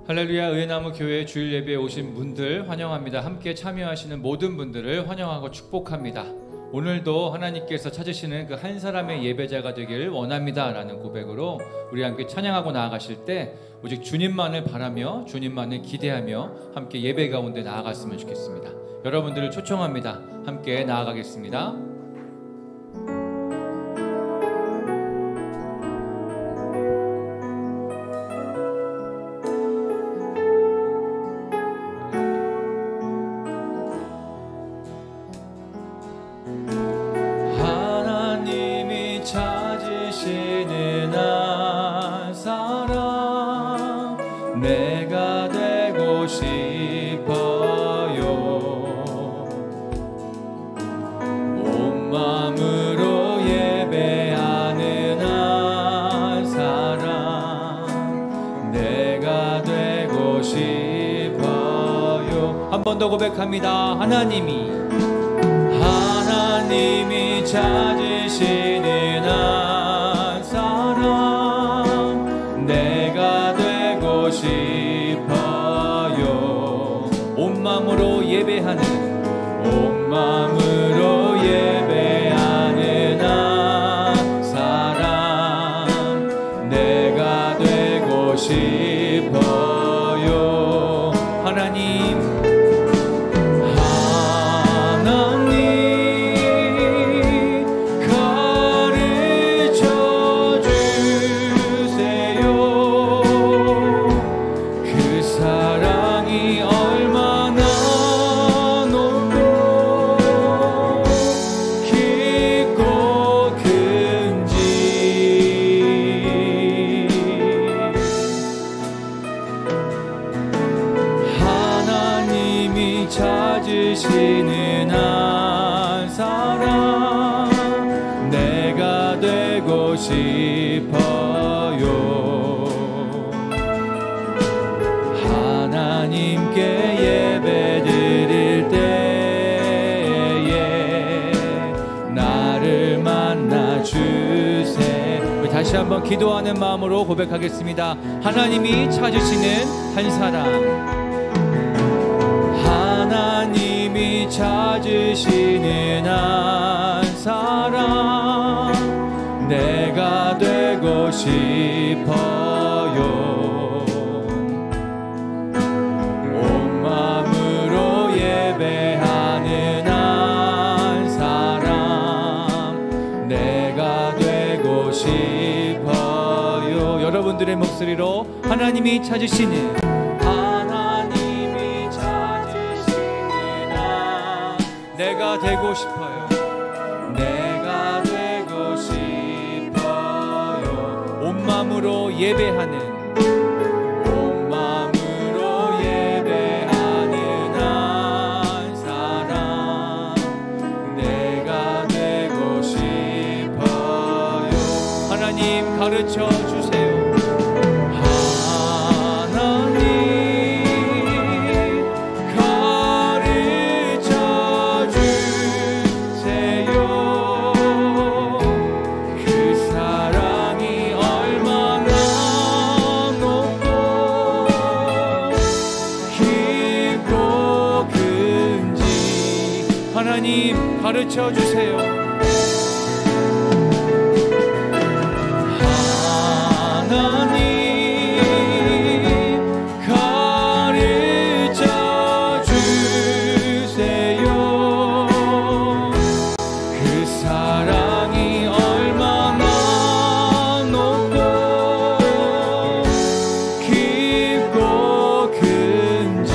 할렐루야, 의회나무 교회 주일 예배에 오신 분들 환영합니다. 함께 참여하시는 모든 분들을 환영하고 축복합니다. 오늘도 하나님께서 찾으시는 그 한 사람의 예배자가 되길 원합니다 라는 고백으로 우리 함께 찬양하고 나아가실 때 오직 주님만을 바라며 주님만을 기대하며 함께 예배 가운데 나아갔으면 좋겠습니다. 여러분들을 초청합니다. 함께 나아가겠습니다. 찾으시는 한 사람 내가 되고 싶어요. 온 마음으로 예배하는 한 사람 내가 되고 싶어요. 한 번 더 고백합니다. 하나님이 찾으시는 한 사람 내가 되고 싶어요. 온 마음으로 예배하는 한 사람 내가 되고 싶어요. 하나님 찾으시는 한 사람 내가 되고 싶어요. 하나님께 예배드릴 때에 나를 만나 주세요. 우리 다시 한번 기도하는 마음으로 고백하겠습니다. 하나님이 찾으시는 한 사람 하나님이 찾으시는 한 사람 내가 되고 싶어요. 온 마음으로 예배하는 한 사람 내가 되고 싶어요. 여러분들의 목소리로 하나님이 찾으시는 내가 되고 싶어요. 내가 되고 싶어요. 온 마음으로 예배하는 한 사람 내가 되고 싶어요. 하나님 가르쳐 주세요. 하나님 가르쳐 주세요. 하나님 가르쳐 주세요. 그 사랑이 얼마나 높고 깊고 큰지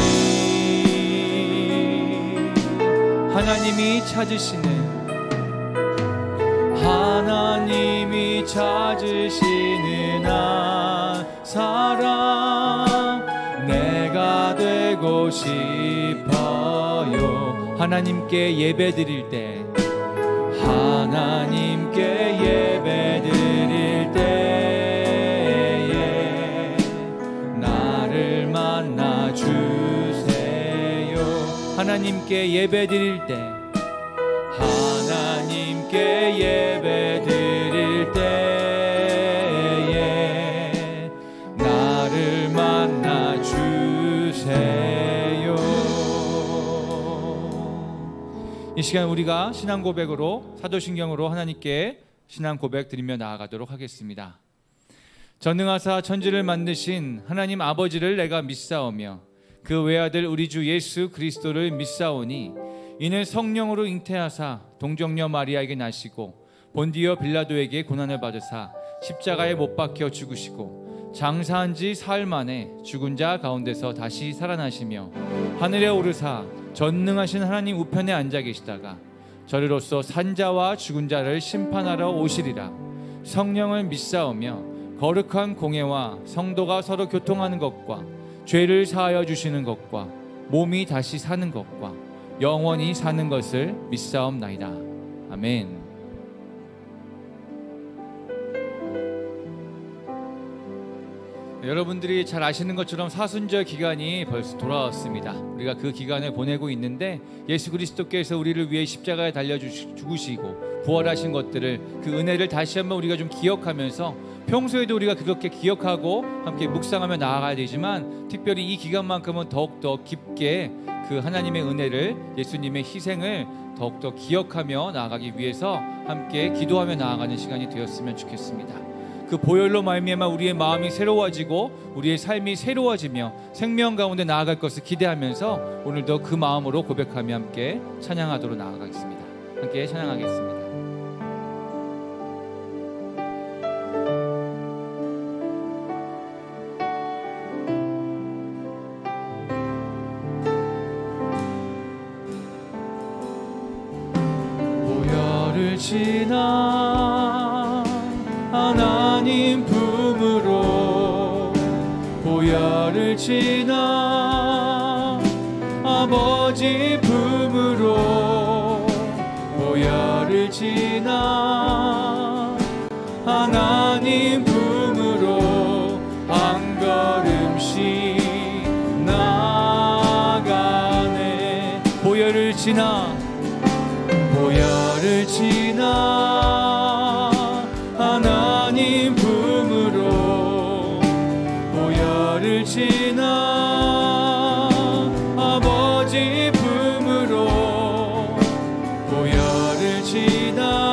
하나님이 찾으시는 한 사람 내가 되고 싶어요. 하나님께 예배드릴 때 나를 만나 주세요. 하나님께 예배드릴 때 하나님께 예배드릴 때에 나를 만나 주 이 시간 우리가 신앙 고백으로 사도신경으로 하나님께 신앙 고백 드리며 나아가도록 하겠습니다. 전능하사 천지를 만드신 하나님 아버지를 내가 믿사오며 그 외아들 우리 주 예수 그리스도를 믿사오니 이는 성령으로 잉태하사 동정녀 마리아에게 나시고 본디오 빌라도에게 고난을 받으사 십자가에 못 박혀 죽으시고 장사한 지 사흘 만에 죽은 자 가운데서 다시 살아나시며 하늘에 오르사 전능하신 하나님 우편에 앉아 계시다가 저리로서 산자와 죽은 자를 심판하러 오시리라. 성령을 믿사오며 거룩한 공예와 성도가 서로 교통하는 것과 죄를 사하여 주시는 것과 몸이 다시 사는 것과 영원히 사는 것을 믿사옵나이다. 아멘. 여러분들이 잘 아시는 것처럼 사순절 기간이 벌써 돌아왔습니다. 우리가 그 기간을 보내고 있는데 예수 그리스도께서 우리를 위해 십자가에 달려 죽으시고 부활하신 것들을 그 은혜를 다시 한번 우리가 좀 기억하면서 평소에도 우리가 그렇게 기억하고 함께 묵상하며 나아가야 되지만 특별히 이 기간만큼은 더욱더 깊게 그 하나님의 은혜를 예수님의 희생을 더욱더 기억하며 나아가기 위해서 함께 기도하며 나아가는 시간이 되었으면 좋겠습니다. 그 보혈로 말미암아 우리의 마음이 새로워지고 우리의 삶이 새로워지며 생명 가운데 나아갈 것을 기대하면서 오늘도 그 마음으로 고백하며 함께 찬양하도록 나아가겠습니다. 함께 찬양하겠습니다. 보혈을 지나 하나님 품으로 보혈을 지나 아버지 품으로 보혈을 지나 하나님 품으로 한 걸음씩 나아가네. 보혈을 지나 보혈을 지나 하나님 품으로 보혈을 지나 아버지 품으로 보혈을 지나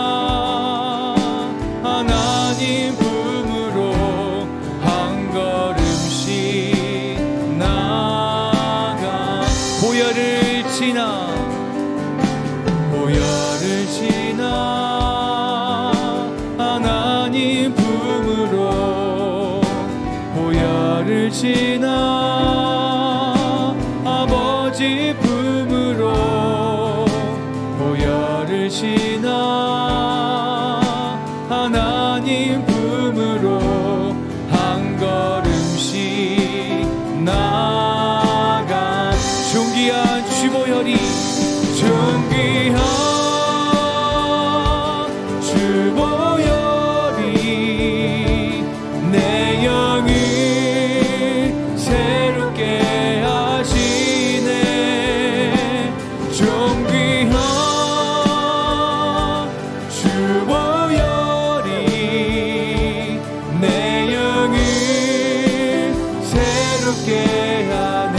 하나님 품으로 한 걸음씩 나아가. 보혈을 지나 보혈을 지나 하나님 품으로 보혈을 지나 아버지 품으로 보혈을 지나 하나님 품으로 한 걸음씩 나아가. 존귀한 주보혈이 존귀한 주보혈이 내 영을 새롭게 하시네. 존귀한 주보혈이 내 영을 새롭게 하네.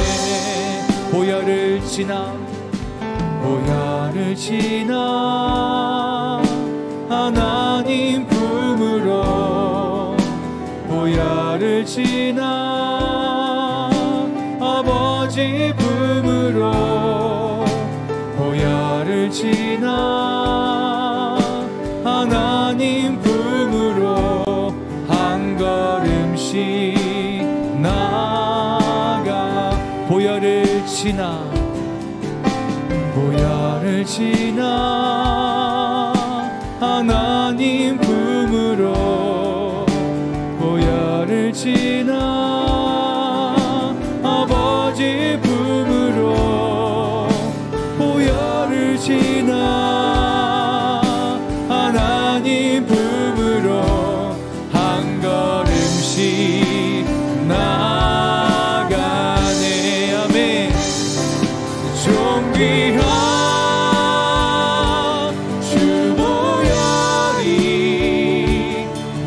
보혈을 지나 보혈을 지나 하나님 품으로 보혈을 지나 아버지 품으로 보혈을 지나 하나님 품으로 한 걸음씩 나아가. 보혈을 지나 보혈을 지나 하나님 품으로 보혈을 지나 아버지 품으로 보혈을 지나 하나님 품으로 한 걸음씩 나아가네. 아멘. 존귀한 주보혈이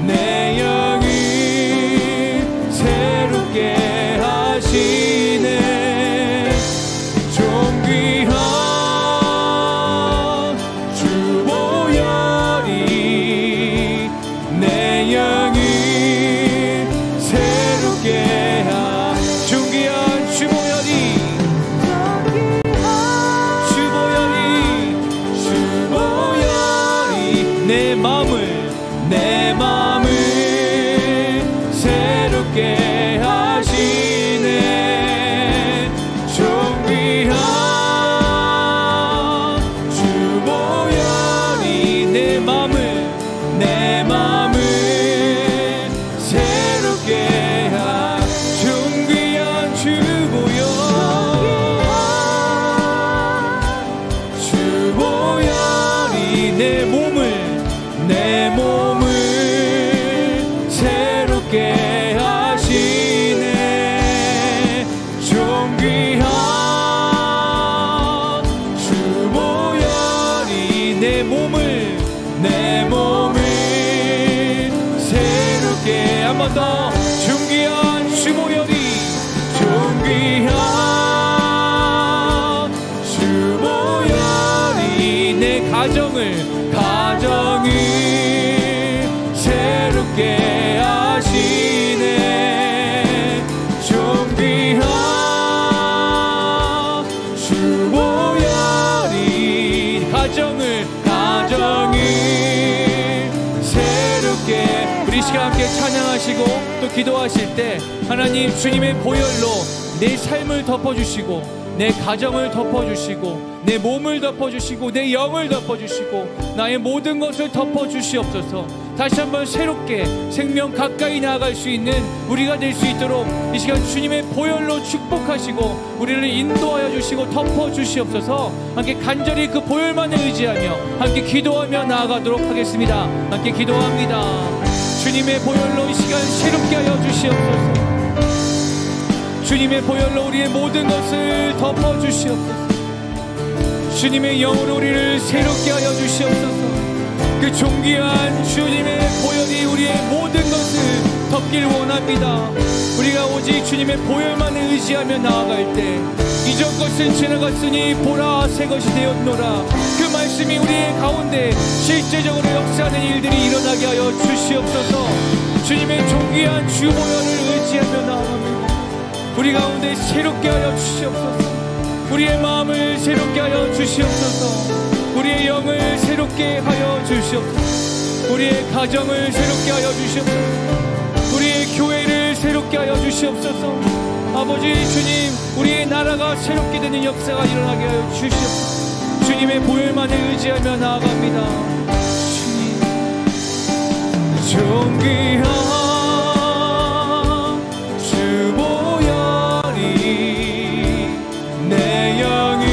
내 영을 내 영을 새롭게 하 존귀한 주보혈이 내 마음을 새롭게 하시네. 존귀한 주보혈이 내 마음을 새롭게 하 존귀한 주보혈이 내 몸을 새롭게 하시네. 존귀한 주보혈이 내 몸을 새롭게 한 번 더 존귀한 주보혈이 내 가정을 새롭게 하시네. 존귀한 주보혈이 가정을 새롭게. 우리 시간 함께 찬양하시고 또 기도하실 때 하나님 주님의 보혈로 내 삶을 덮어주시고 내 가정을 덮어주시고 내 몸을 덮어주시고 내 영을 덮어주시고 나의 모든 것을 덮어주시옵소서. 다시 한번 새롭게 생명 가까이 나아갈 수 있는 우리가 될 수 있도록 이 시간 주님의 보혈로 축복하시고 우리를 인도하여 주시고 덮어주시옵소서. 함께 간절히 그 보혈만을 의지하며 함께 기도하며 나아가도록 하겠습니다. 함께 기도합니다. 주님의 보혈로 이 시간 새롭게 하여 주시옵소서. 주님의 보혈로 우리의 모든 것을 덮어주시옵소서. 주님의 영으로 우리를 새롭게 하여 주시옵소서. 그 존귀한 주님의 보혈이 우리의 모든 것을 덮길 원합니다. 우리가 오직 주님의 보혈만을 의지하며 나아갈 때 이전 것은 지나갔으니 보라 새 것이 되었노라. 그 말씀이 우리의 가운데 실제적으로 역사하는 일들이 일어나게 하여 주시옵소서. 주님의 존귀한 주보혈을 의지하며 나아갑니다. 우리 가운데 새롭게 하여 주시옵소서. 우리의 마음을 새롭게 하여 주시옵소서. 우리의 영을 새롭게 하여 주시옵소서. 우리의 가정을 새롭게 하여 주시옵소서. 우리의 교회를 새롭게 하여 주시옵소서. 아버지 주님, 우리의 나라가 새롭게 되는 역사가 일어나게 하여 주시옵소서. 주님의 보혈만을 의지하며 나아갑니다. 주님, 존귀한 내 영을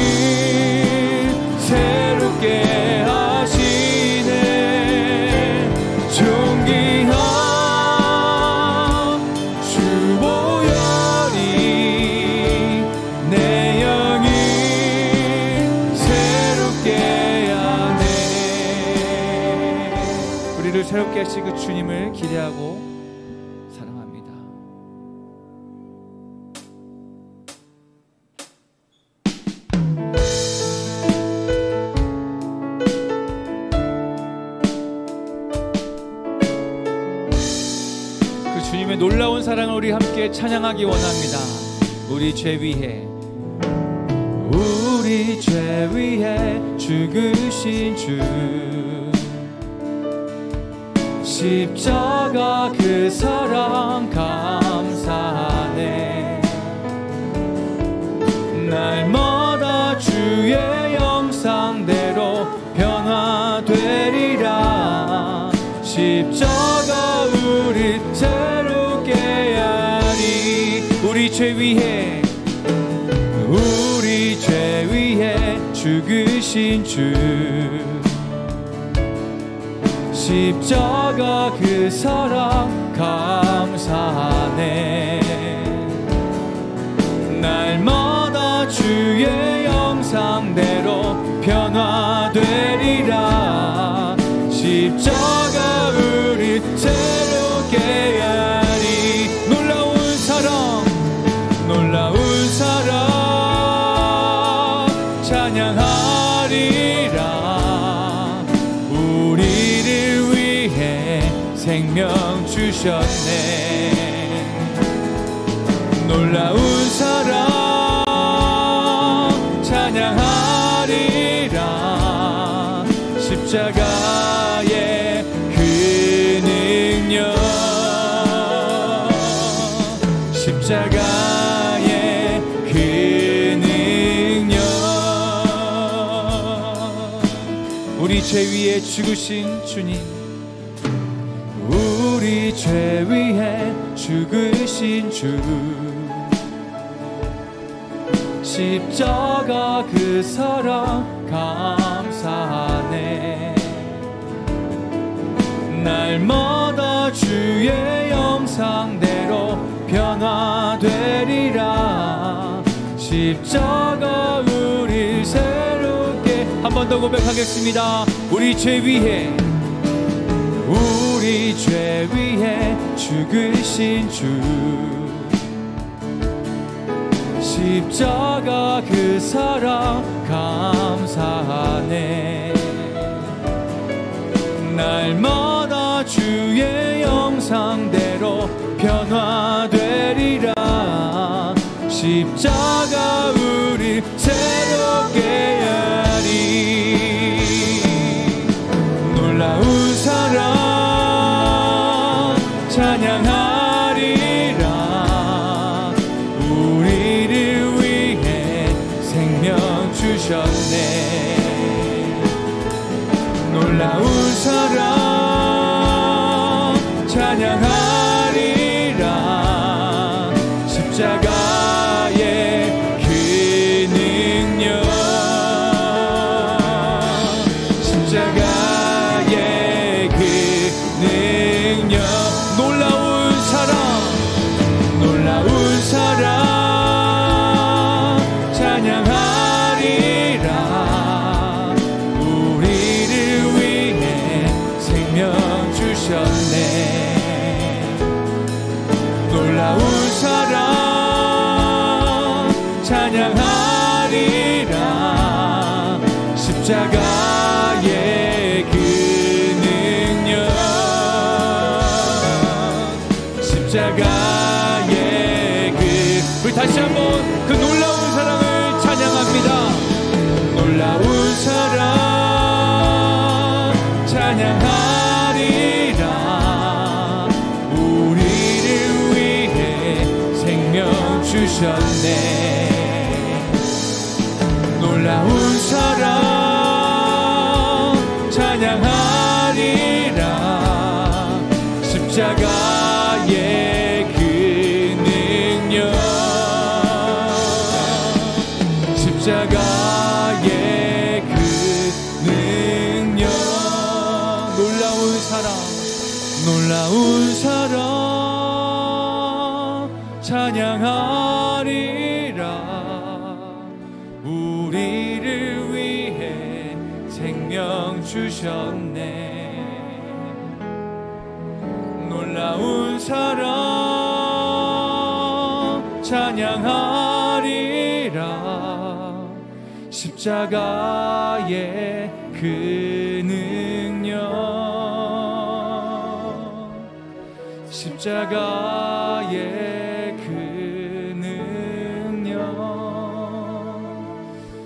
새롭게 하시네. 존귀한 주보혈이 내 영을 새롭게 하네. 우리를 새롭게 하실 그 주님을 기대하고 사랑합니다. 주님의 놀라운 사랑을 우리 함께 찬양하기 원합니다. 우리 죄 위해 죽으신 주 십자가 그 사랑 감사하네. 날마다 주의 형상대로 변화되리라. 십자가 우리 새롭게 하리. 우리 죄 위해 죽으신 주 십자가 그 사랑 감사하네. 날마다 주의 형상대로 변화되리라. 십자가 우리 새롭게 하리. 놀라운 사랑 찬양하리라. 우리를 위해 생명 생명 주셨네. 놀라운 사랑 찬양하리라. 십자가의 그 능력, 십자가의 그 능력, 우리 죄 위에 죽으신 주님, 우리 죄 위에 죽으신 주, 십자가 그 사랑 감사하네. 날마다 주의 형상대로 변화되리라. 십자가 우리 새롭게, 한 번 더 고백하겠습니다. 우리 죄 위에, 우리 죄 위에 죽으신 주, 십자가 그 사랑 감사하네. 날마다 주의 형상대로 변화되리라. 십자가 우리 새롭게 하리. 놀라운 사랑 찬양하리라. 우리를 위해 생명 주셨네. 놀라운 사랑 찬양하리라. 십자가의 그 능력, 십자가의 그 능력. 놀라운 사랑, 놀라운 사랑 찬양하리라. 우리를 위해 생명 주셨네. 놀라운 사랑 찬양하리라. 십자가의 그 능력, 십자가의 그, 우리 다시 한번 그 놀라운 사랑을 찬양합니다. 놀라운 사랑 찬양하리라. 우리를 위해 생명 주셨네. 놀라운 사랑 찬양하리라. 십자가의 그 능력, 십자가의 그 능력. 놀라운 사랑, 놀라운 사랑 찬양하리라. 우리를 위해 생명 주셨네. 놀라운 사랑 찬양하리라. 십자가의 그 능력, 십자가의 그 능력.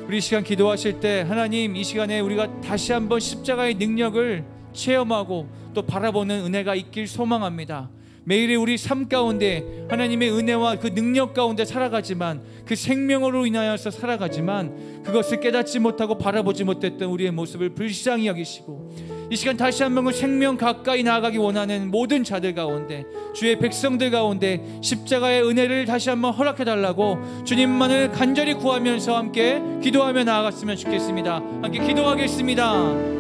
우리 이 시간 기도하실 때 하나님, 이 시간에 우리가 다시 한번 십자가의 능력을 체험하고 또 바라보는 은혜가 있길 소망합니다. 매일의 우리 삶 가운데 하나님의 은혜와 그 능력 가운데 살아가지만, 그 생명으로 인하여서 살아가지만 그것을 깨닫지 못하고 바라보지 못했던 우리의 모습을 불쌍히 여기시고, 이 시간 다시 한번 그 생명 가까이 나아가기 원하는 모든 자들 가운데, 주의 백성들 가운데 십자가의 은혜를 다시 한번 허락해달라고 주님만을 간절히 구하면서 함께 기도하며 나아갔으면 좋겠습니다. 함께 기도하겠습니다.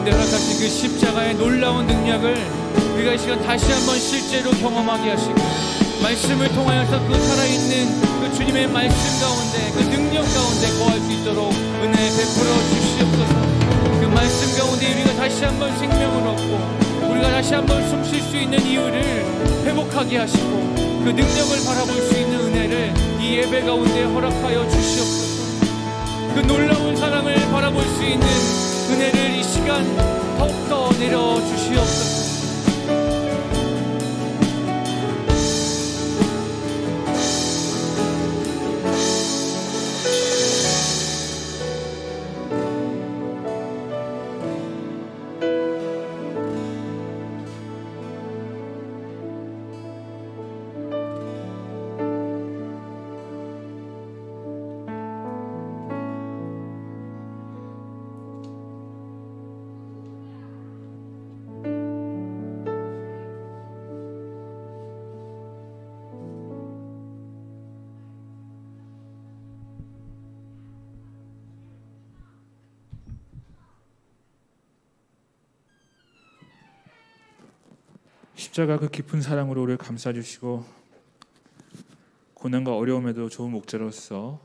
허락하신 그 십자가의 놀라운 능력을 우리가 이 시간 다시 한번 실제로 경험하게 하시고, 말씀을 통하여서 그 살아있는 그 주님의 말씀 가운데 그 능력 가운데 거할 수 있도록 은혜 베풀어 주시옵소서. 그 말씀 가운데 우리가 다시 한번 생명을 얻고 우리가 다시 한번 숨 쉴 수 있는 이유를 회복하게 하시고 그 능력을 바라볼 수 있는 은혜를 이 예배 가운데 허락하여 주시옵소서. 그 놀라운 사랑을 바라볼 수 있는 은혜를 이 시간 더욱더 내려 주시옵소서. 십자가 그 깊은 사랑으로 우리를 감싸주시고 고난과 어려움에도 좋은 목자로서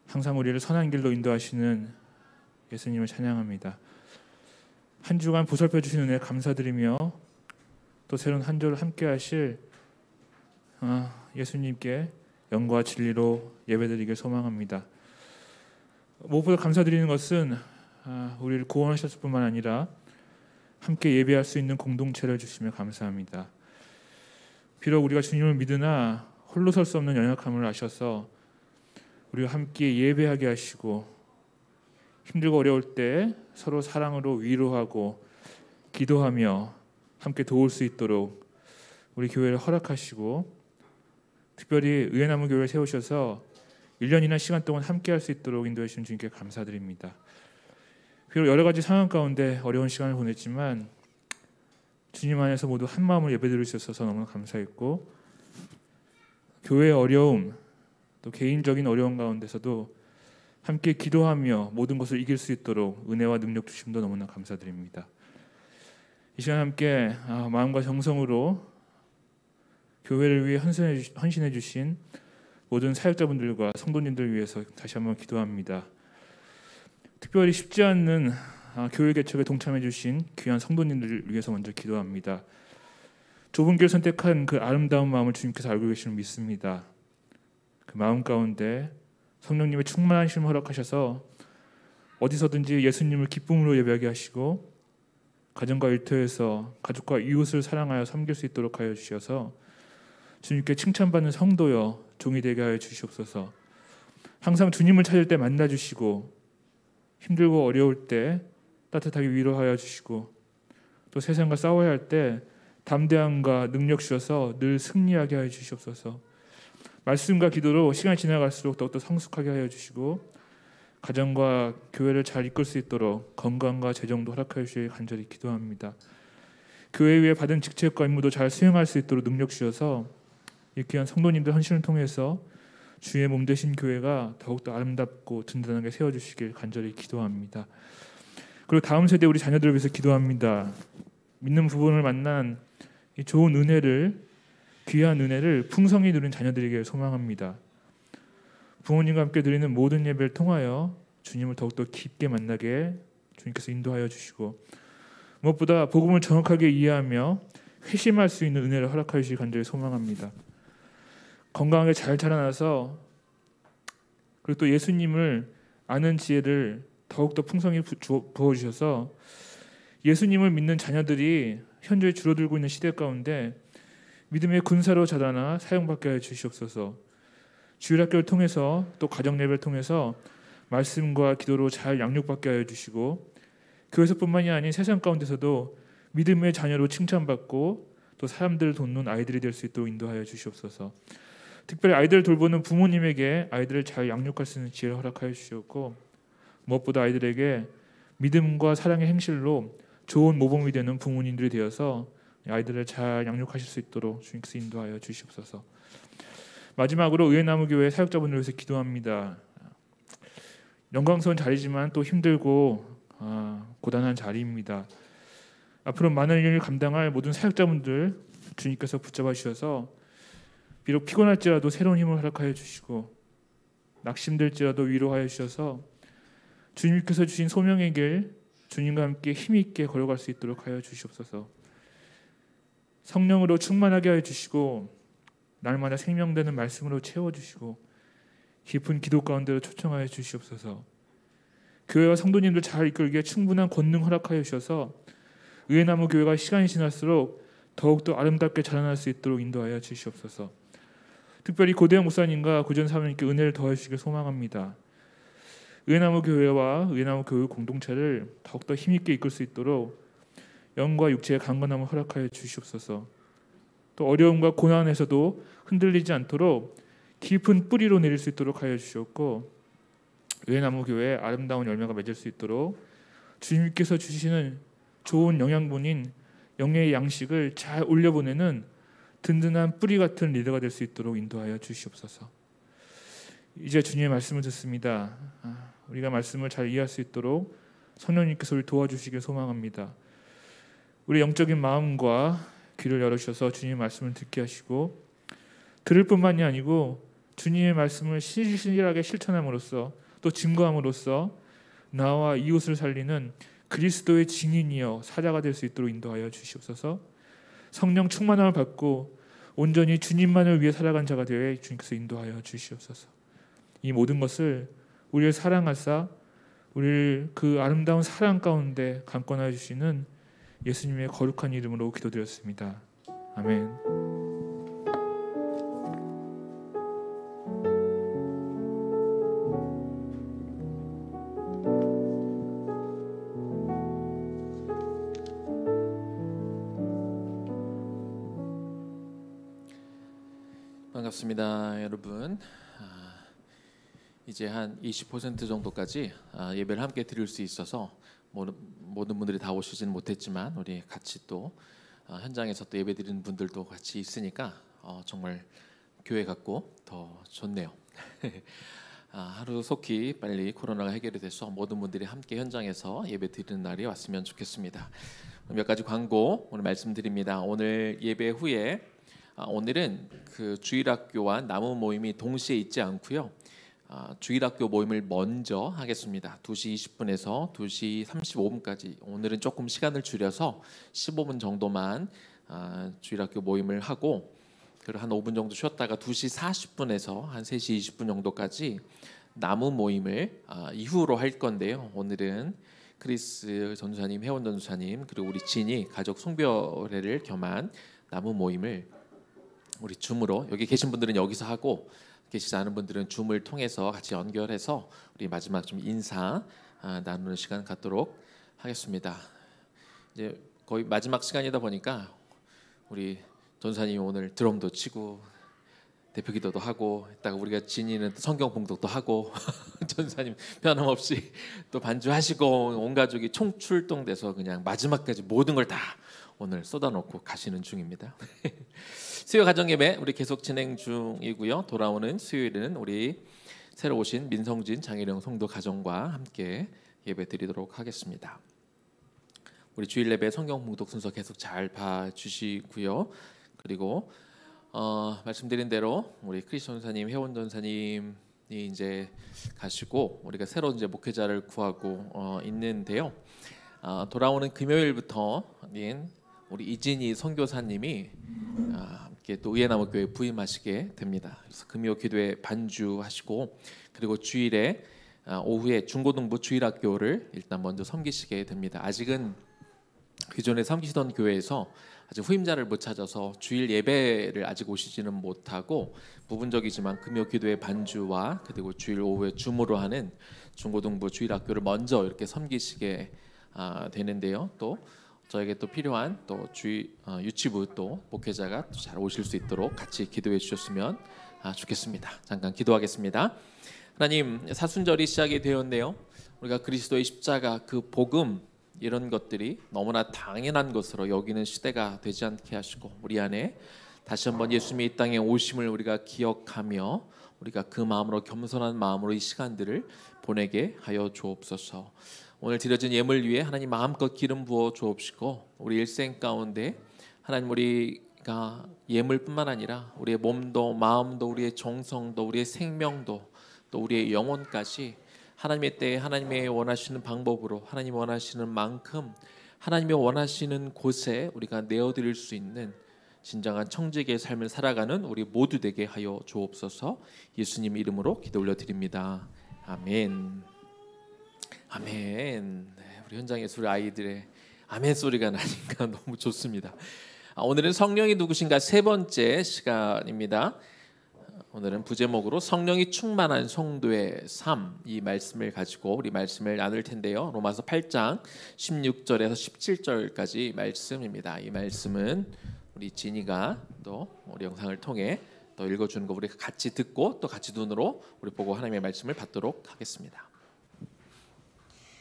항상 우리를 선한 길로 인도하시는 예수님을 찬양합니다. 한 주간 보살펴 주신 은혜 감사드리며 또 새로운 한 주를 함께 하실 예수님께 영과 진리로 예배드리길 소망합니다. 무엇보다 감사드리는 것은 우리를 구원하셨을 뿐만 아니라 함께 예배할 수 있는 공동체를 주시며 감사합니다. 비록 우리가 주님을 믿으나 홀로 설 수 없는 연약함을 아셔서 우리와 함께 예배하게 하시고 힘들고 어려울 때 서로 사랑으로 위로하고 기도하며 함께 도울 수 있도록 우리 교회를 허락하시고 특별히 의회나무 교회를 세우셔서 1년이나 시간 동안 함께 할 수 있도록 인도해 주신 주님께 감사드립니다. 비록 여러 가지 상황 가운데 어려운 시간을 보냈지만 주님 안에서 모두 한 마음을 예배드릴 수 있어서 너무 감사했고 교회의 어려움 또 개인적인 어려움 가운데서도 함께 기도하며 모든 것을 이길 수 있도록 은혜와 능력 주심도 너무나 감사드립니다. 이 시간 함께 마음과 정성으로 교회를 위해 헌신해 주신 모든 사역자분들과 성도님들 위해서 다시 한번 기도합니다. 특별히 쉽지 않는 교회 개척에 동참해 주신 귀한 성도님들을 위해서 먼저 기도합니다. 좁은 길 선택한 그 아름다운 마음을 주님께서 알고 계시는 믿습니다. 그 마음 가운데 성령님의 충만하심을 허락하셔서 어디서든지 예수님을 기쁨으로 예배하게 하시고 가정과 일터에서 가족과 이웃을 사랑하여 섬길 수 있도록 하여 주셔서 주님께 칭찬받는 성도여 종이 되게 하여 주시옵소서. 항상 주님을 찾을 때 만나주시고 힘들고 어려울 때 따뜻하게 위로하여 주시고 또 세상과 싸워야 할 때 담대함과 능력 주셔서 늘 승리하게 하여 주시옵소서. 말씀과 기도로 시간이 지나갈수록 더욱더 성숙하게 하여 주시고 가정과 교회를 잘 이끌 수 있도록 건강과 재정도 허락하여 주시길 간절히 기도합니다. 교회 위에 받은 직책과 임무도 잘 수행할 수 있도록 능력 주셔서 이 귀한 성도님들 헌신을 통해서 주의 몸 되신 교회가 더욱더 아름답고 든든하게 세워주시길 간절히 기도합니다. 그리고 다음 세대 우리 자녀들을 위해서 기도합니다. 믿는 부분을 만난 이 좋은 은혜를 귀한 은혜를 풍성히 누린 자녀들에게 소망합니다. 부모님과 함께 드리는 모든 예배를 통하여 주님을 더욱더 깊게 만나게 주님께서 인도하여 주시고 무엇보다 복음을 정확하게 이해하며 회심할 수 있는 은혜를 허락하여 주시길 간절히 소망합니다. 건강하게 잘 자라나서 그리고 또 예수님을 아는 지혜를 더욱더 풍성히 부어주셔서 예수님을 믿는 자녀들이 현재 줄어들고 있는 시대 가운데 믿음의 군사로 자라나 사용받게 하여 주시옵소서. 주일학교를 통해서 또 가정예배를 통해서 말씀과 기도로 잘 양육받게 하여 주시고 교회에서뿐만이 아닌 세상 가운데서도 믿음의 자녀로 칭찬받고 또 사람들을 돕는 아이들이 될 수 있도록 인도하여 주시옵소서. 특별히 아이들을 돌보는 부모님에게 아이들을 잘 양육할 수 있는 지혜를 허락하여 주시옵고 무엇보다 아이들에게 믿음과 사랑의 행실로 좋은 모범이 되는 부모님들이 되어서 아이들을 잘 양육하실 수 있도록 주님께서 인도하여 주시옵소서. 마지막으로 의회나무교회 사역자분들을 위해서 기도합니다. 영광스러운 자리지만 또 힘들고 고단한 자리입니다. 앞으로 많은 일을 감당할 모든 사역자분들 주님께서 붙잡아 주셔서 비록 피곤할지라도 새로운 힘을 허락하여 주시고 낙심될지라도 위로하여 주셔서 주님께서 주신 소명의 길 주님과 함께 힘있게 걸어갈 수 있도록 하여 주시옵소서. 성령으로 충만하게 하여 주시고 날마다 생명되는 말씀으로 채워주시고 깊은 기도 가운데로 초청하여 주시옵소서. 교회와 성도님들 잘 이끌기에 충분한 권능 허락하여 주셔서 의회나무 교회가 시간이 지날수록 더욱더 아름답게 자라날 수 있도록 인도하여 주시옵소서. 특별히 고대영 목사님과 구전 사모님께 은혜를 더해 주시길 소망합니다. 의회나무 교회와 의회나무 교회 공동체를 더욱더 힘있게 이끌 수 있도록 영과 육체의 강건함을 허락하여 주시옵소서. 또 어려움과 고난에서도 흔들리지 않도록 깊은 뿌리로 내릴 수 있도록 하여 주시옵고 의회나무 교회의 아름다운 열매가 맺을 수 있도록 주님께서 주시는 좋은 영양분인 영의 양식을 잘 올려보내는 든든한 뿌리 같은 리더가 될 수 있도록 인도하여 주시옵소서. 이제 주님의 말씀을 듣습니다. 우리가 말씀을 잘 이해할 수 있도록 성령님께서 우리 도와주시길 소망합니다. 우리 영적인 마음과 귀를 열어주셔서 주님의 말씀을 듣게 하시고 들을 뿐만이 아니고 주님의 말씀을 실실하게 실천함으로써 또 증거함으로써 나와 이웃을 살리는 그리스도의 증인이여 사자가 될 수 있도록 인도하여 주시옵소서. 성령 충만함을 받고 온전히 주님만을 위해 살아간 자가 되어 주님께서 인도하여 주시옵소서. 이 모든 것을 우리를 사랑하사 우리를 그 아름다운 사랑 가운데 강권하여 주시는 예수님의 거룩한 이름으로 기도드렸습니다. 아멘. 반갑습니다, 여러분. 이제 한 20% 정도까지 예배를 함께 드릴 수 있어서 모든 분들이 다 오시지는 못했지만 우리 같이 또 현장에서 또 예배 드리는 분들도 같이 있으니까 정말 교회 같고 더 좋네요. 하루 속히 빨리 코로나가 해결이 돼서 모든 분들이 함께 현장에서 예배 드리는 날이 왔으면 좋겠습니다. 몇 가지 광고 오늘 말씀드립니다. 오늘 예배 후에 오늘은 그 주일학교와 나무 모임이 동시에 있지 않고요. 주일학교 모임을 먼저 하겠습니다. 2시 20분에서 2시 35분까지 오늘은 조금 시간을 줄여서 15분 정도만 주일학교 모임을 하고 그리고 한 5분 정도 쉬었다가 2시 40분에서 한 3시 20분 정도까지 나무 모임을 이후로 할 건데요. 오늘은 크리스 전도사님, 혜원 전도사님 그리고 우리 진이 가족 송별회를 겸한 나무 모임을 우리 줌으로 여기 계신 분들은 여기서 하고 계시지 않은 분들은 줌을 통해서 같이 연결해서 우리 마지막 좀 인사 나누는 시간 갖도록 하겠습니다. 이제 거의 마지막 시간이다 보니까 우리 전사님이 오늘 드럼도 치고 대표기도도 하고 했다가 우리가 진이는 성경 봉독도 하고 전사님 변함없이 또 반주하시고 온 가족이 총출동돼서 그냥 마지막까지 모든 걸 다 오늘 쏟아놓고 가시는 중입니다. 수요 가정 예배 우리 계속 진행 중이고요. 돌아오는 수요일에는 우리 새로 오신 민성진 장혜령 성도 가정과 함께 예배 드리도록 하겠습니다. 우리 주일 예배 성경 봉독 순서 계속 잘 봐주시고요. 그리고 말씀드린 대로 우리 크리스 전사님, 혜원 전사님이 이제 가시고 우리가 새로 이제 목회자를 구하고 있는데요. 돌아오는 금요일부터는 우리 이진희 선교사님이 함께 또 의회나무 교회 부임하시게 됩니다. 그래서 금요 기도회 반주하시고 그리고 주일에 오후에 중고등부 주일학교를 일단 먼저 섬기시게 됩니다. 아직은 기존에 섬기시던 교회에서 아직 후임자를 못 찾아서 주일 예배를 아직 오시지는 못하고 부분적이지만 금요 기도회 반주와 그리고 주일 오후에 줌으로 하는 중고등부 주일학교를 먼저 이렇게 섬기시게 되는데요. 또 저에게 또 필요한 또 유치부 또 목회자가 또 잘 오실 수 있도록 같이 기도해 주셨으면 좋겠습니다. 잠깐 기도하겠습니다. 하나님, 사순절이 시작이 되었네요. 우리가 그리스도의 십자가 그 복음 이런 것들이 너무나 당연한 것으로 여기는 시대가 되지 않게 하시고 우리 안에 다시 한번 예수님의 이 땅에 오심을 우리가 기억하며 우리가 그 마음으로 겸손한 마음으로 이 시간들을 보내게 하여 주옵소서. 오늘 드려진 예물 위에 하나님 마음껏 기름 부어 주옵시고 우리 일생 가운데 하나님 우리 그러니까 예물뿐만 아니라 우리의 몸도 마음도 우리의 정성도 우리의 생명도 또 우리의 영혼까지 하나님의 때에 하나님의 원하시는 방법으로 하나님 원하시는 만큼 하나님이 원하시는 곳에 우리가 내어드릴 수 있는 진정한 청지기의 삶을 살아가는 우리 모두 되게 하여 주옵소서. 예수님 이름으로 기도 올려드립니다. 아멘. 아멘. 네, 우리 현장에서 우리 아이들의 아멘 소리가 나니까 너무 좋습니다. 오늘은 성령이 누구신가 세 번째 시간입니다. 오늘은 부제목으로 성령이 충만한 성도의 삶, 이 말씀을 가지고 우리 말씀을 나눌 텐데요. 로마서 8장 16절에서 17절까지 말씀입니다. 이 말씀은 우리 진이가 또 우리 영상을 통해 또 읽어주는 거 우리 같이 듣고 또 같이 눈으로 우리 보고 하나님의 말씀을 받도록 하겠습니다.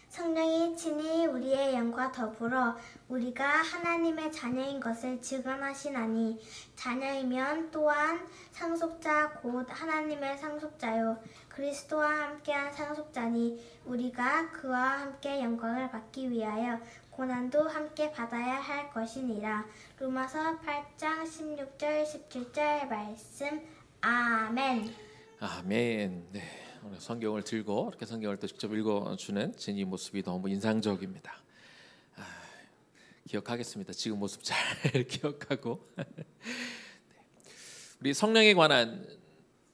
성령이 친히 우리의 영과 더불어 우리가 하나님의 자녀인 것을 증언하시나니 자녀이면 또한 상속자 곧 하나님의 상속자요 그리스도와 함께한 상속자니 우리가 그와 함께 영광을 받기 위하여 고난도 함께 받아야 할 것이니라. 로마서 8장 16절 17절 말씀. 아멘. 아멘. 네, 오늘 성경을 들고 이렇게 성경을 또 직접 읽어주는 진이 모습이 너무 인상적입니다. 기억하겠습니다. 지금 모습 잘 기억하고. 우리 성령에 관한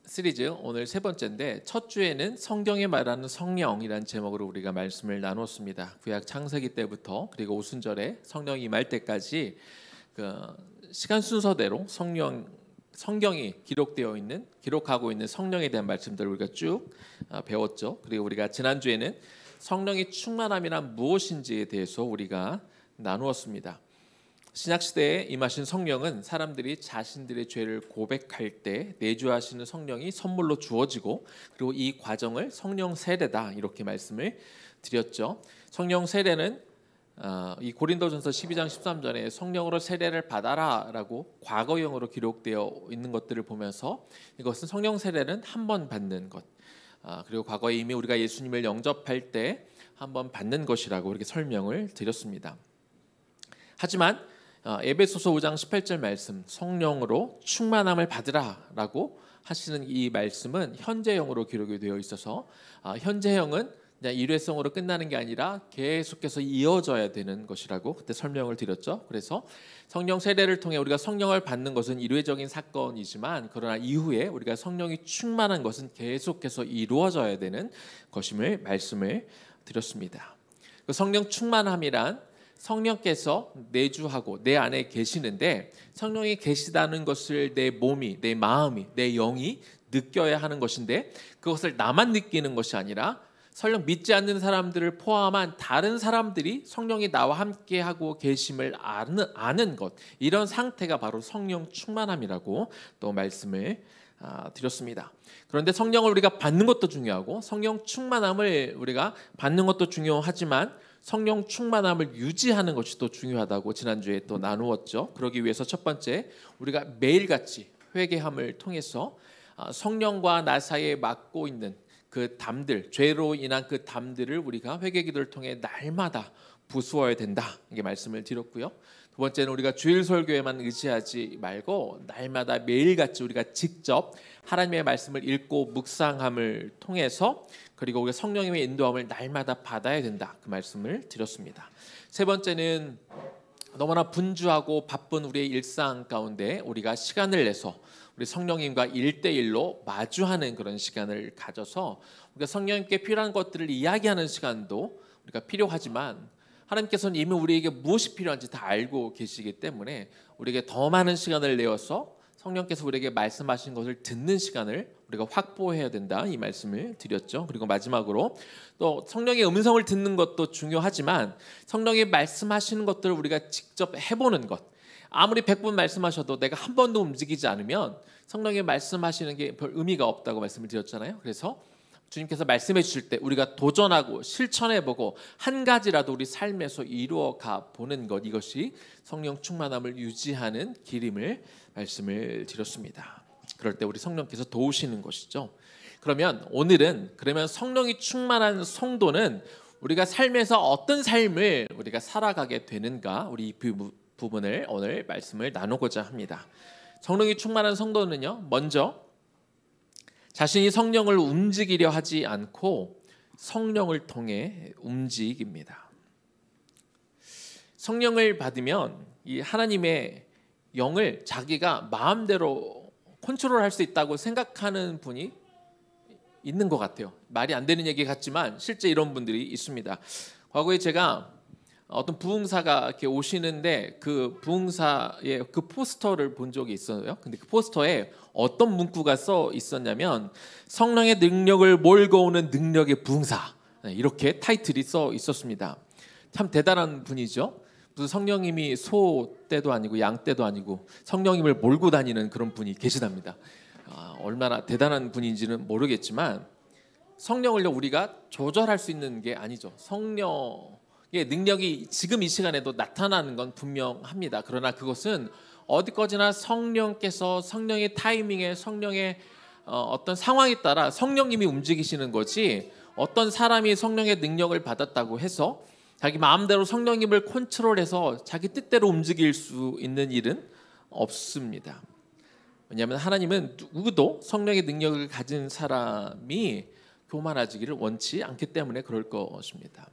시리즈 오늘 세 번째인데 첫 주에는 성경에 말하는 성령이라는 제목으로 우리가 말씀을 나눴습니다. 구약 창세기 때부터 그리고 오순절에 성령이 임할 때까지 그 시간 순서대로 성경이 기록하고 있는 성령에 대한 말씀들을 우리가 쭉 배웠죠. 그리고 우리가 지난주에는 성령의 충만함이란 무엇인지에 대해서 우리가 나누었습니다. 신약시대에 임하신 성령은 사람들이 자신들의 죄를 고백할 때 내주하시는 성령이 선물로 주어지고 그리고 이 과정을 성령 세례다 이렇게 말씀을 드렸죠. 성령 세례는 이 고린도전서 12장 13절에 성령으로 세례를 받아라라고 과거형으로 기록되어 있는 것들을 보면서 이것은 성령 세례는 한 번 받는 것 그리고 과거에 이미 우리가 예수님을 영접할 때 한 번 받는 것이라고 이렇게 설명을 드렸습니다. 하지만 에베소서 5장 18절 말씀 성령으로 충만함을 받으라라고 하시는 이 말씀은 현재형으로 기록이 되어 있어서 현재형은 그냥 일회성으로 끝나는 게 아니라 계속해서 이어져야 되는 것이라고 그때 설명을 드렸죠. 그래서 성령 세례를 통해 우리가 성령을 받는 것은 일회적인 사건이지만 그러나 이후에 우리가 성령이 충만한 것은 계속해서 이루어져야 되는 것임을 말씀을 드렸습니다. 그 성령 충만함이란 성령께서 내주하고 내 안에 계시는데 성령이 계시다는 것을 내 몸이, 내 마음이, 내 영이 느껴야 하는 것인데 그것을 나만 느끼는 것이 아니라 성령 믿지 않는 사람들을 포함한 다른 사람들이 성령이 나와 함께하고 계심을 아는 것 이런 상태가 바로 성령 충만함이라고 또 말씀을 드렸습니다. 그런데 성령을 우리가 받는 것도 중요하고 성령 충만함을 우리가 받는 것도 중요하지만 성령 충만함을 유지하는 것이 또 중요하다고 지난주에 또 나누었죠. 그러기 위해서 첫 번째 우리가 매일같이 회개함을 통해서 성령과 나 사이에 맡고 있는 그 담들, 죄로 인한 그 담들을 우리가 회개기도를 통해 날마다 부수어야 된다. 이게 말씀을 드렸고요. 두 번째는 우리가 주일 설교에만 의지하지 말고 날마다 매일같이 우리가 직접 하나님의 말씀을 읽고 묵상함을 통해서 그리고 우리가 성령님의 인도함을 날마다 받아야 된다. 그 말씀을 드렸습니다. 세 번째는 너무나 분주하고 바쁜 우리의 일상 가운데 우리가 시간을 내서 우리 성령님과 1대1로 마주하는 그런 시간을 가져서 우리가 성령님께 필요한 것들을 이야기하는 시간도 우리가 필요하지만 하나님께서는 이미 우리에게 무엇이 필요한지 다 알고 계시기 때문에 우리에게 더 많은 시간을 내어서 성령께서 우리에게 말씀하신 것을 듣는 시간을 우리가 확보해야 된다 이 말씀을 드렸죠. 그리고 마지막으로 또 성령의 음성을 듣는 것도 중요하지만 성령이 말씀하시는 것들을 우리가 직접 해보는 것 아무리 100번 말씀하셔도 내가 한 번도 움직이지 않으면 성령이 말씀하시는 게 별 의미가 없다고 말씀을 드렸잖아요. 그래서 주님께서 말씀해 주실 때 우리가 도전하고 실천해보고 한 가지라도 우리 삶에서 이루어가 보는 것 이것이 성령 충만함을 유지하는 길임을 말씀을 드렸습니다. 그럴 때 우리 성령께서 도우시는 것이죠. 그러면 오늘은 성령이 충만한 성도는 우리가 삶에서 어떤 삶을 우리가 살아가게 되는가 우리 이 부분을 오늘 말씀을 나누고자 합니다. 성령이 충만한 성도는요, 먼저 자신이 성령을 움직이려 하지 않고 성령을 통해 움직입니다. 성령을 받으면 이 하나님의 영을 자기가 마음대로 컨트롤할 수 있다고 생각하는 분이 있는 것 같아요. 말이 안 되는 얘기 같지만 실제 이런 분들이 있습니다. 과거에 제가 어떤 부흥사가 이렇게 오시는데 그 부흥사의 그 포스터를 본 적이 있어요. 근데 그 포스터에 어떤 문구가 써 있었냐면 성령의 능력을 몰고 오는 능력의 부흥사, 이렇게 타이틀이 써 있었습니다. 참 대단한 분이죠. 무슨 성령님이 소 떼도 아니고 양 떼도 아니고 성령님을 몰고 다니는 그런 분이 계시답니다. 얼마나 대단한 분인지는 모르겠지만 성령을 우리가 조절할 수 있는 게 아니죠. 성령의 능력이 지금 이 시간에도 나타나는 건 분명합니다. 그러나 그것은 어디까지나 성령께서 성령의 타이밍에 성령의 어떤 상황에 따라 성령님이 움직이시는 거지, 어떤 사람이 성령의 능력을 받았다고 해서 자기 마음대로 성령님을 컨트롤해서 자기 뜻대로 움직일 수 있는 일은 없습니다. 왜냐하면 하나님은 누구도 성령의 능력을 가진 사람이 교만해지기를 원치 않기 때문에 그럴 것입니다.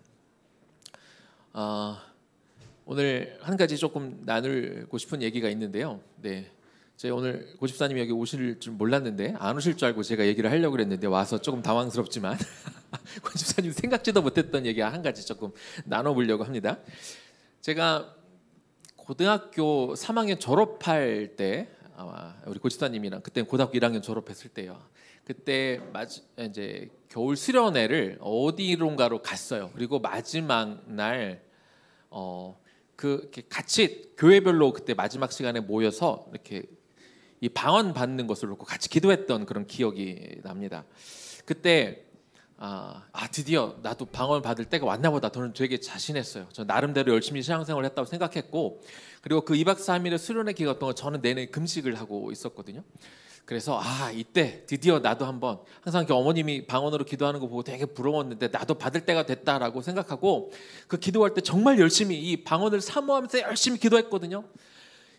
오늘 한 가지 조금 나누고 싶은 얘기가 있는데요. 네, 제가 오늘 고집사님이 여기 오실 줄 몰랐는데, 안 오실 줄 알고 제가 얘기를 하려고 그랬는데 와서 조금 당황스럽지만 고집사님 생각지도 못했던 얘기 한 가지 조금 나눠보려고 합니다. 제가 고등학교 3학년 졸업할 때, 우리 고집사님이랑 그때 고등학교 1학년 졸업했을 때요. 그때 이제 겨울 수련회를 어디론가로 갔어요. 그리고 마지막 날 이렇게 같이 교회별로 그때 마지막 시간에 모여서 이렇게 이 방언 받는 것을 놓고 같이 기도했던 그런 기억이 납니다. 그때 드디어 나도 방언 받을 때가 왔나 보다. 저는 되게 자신했어요. 저 나름대로 열심히 신앙생활을 했다고 생각했고, 그리고 그 2박 3일의 수련회 기간 동안 저는 내내 금식을 하고 있었거든요. 그래서 이때 드디어 나도 한번, 항상 이렇게 어머님이 방언으로 기도하는 거 보고 되게 부러웠는데 나도 받을 때가 됐다라고 생각하고 그 기도할 때 정말 열심히 이 방언을 사모하면서 열심히 기도했거든요.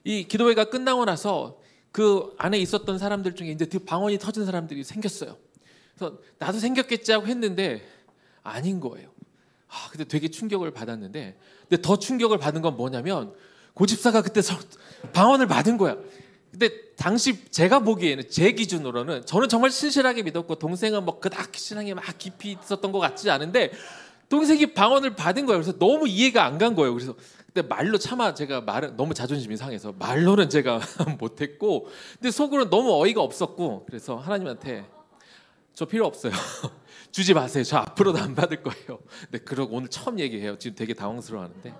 이 기도회가 끝나고 나서 그 안에 있었던 사람들 중에 이제 방언이 터진 사람들이 생겼어요. 그래서 나도 생겼겠지 하고 했는데 아닌 거예요. 근데 되게 충격을 받았는데, 근데 더 충격을 받은 건 뭐냐면 고집사가 그때 방언을 받은 거야. 근데 당시 제가 보기에는, 제 기준으로는 저는 정말 신실하게 믿었고 동생은 뭐 그닥 신앙이 막 깊이 있었던 것 같지 않은데 동생이 방언을 받은 거예요. 그래서 너무 이해가 안 간 거예요. 그래서 근데 말로 차마 제가 말은 너무 자존심이 상해서 말로는 제가 못했고, 근데 속으로는 너무 어이가 없었고, 그래서 하나님한테 저 필요 없어요. 주지 마세요. 저 앞으로도 안 받을 거예요. 네, 그러고 오늘 처음 얘기해요. 지금 되게 당황스러워하는데,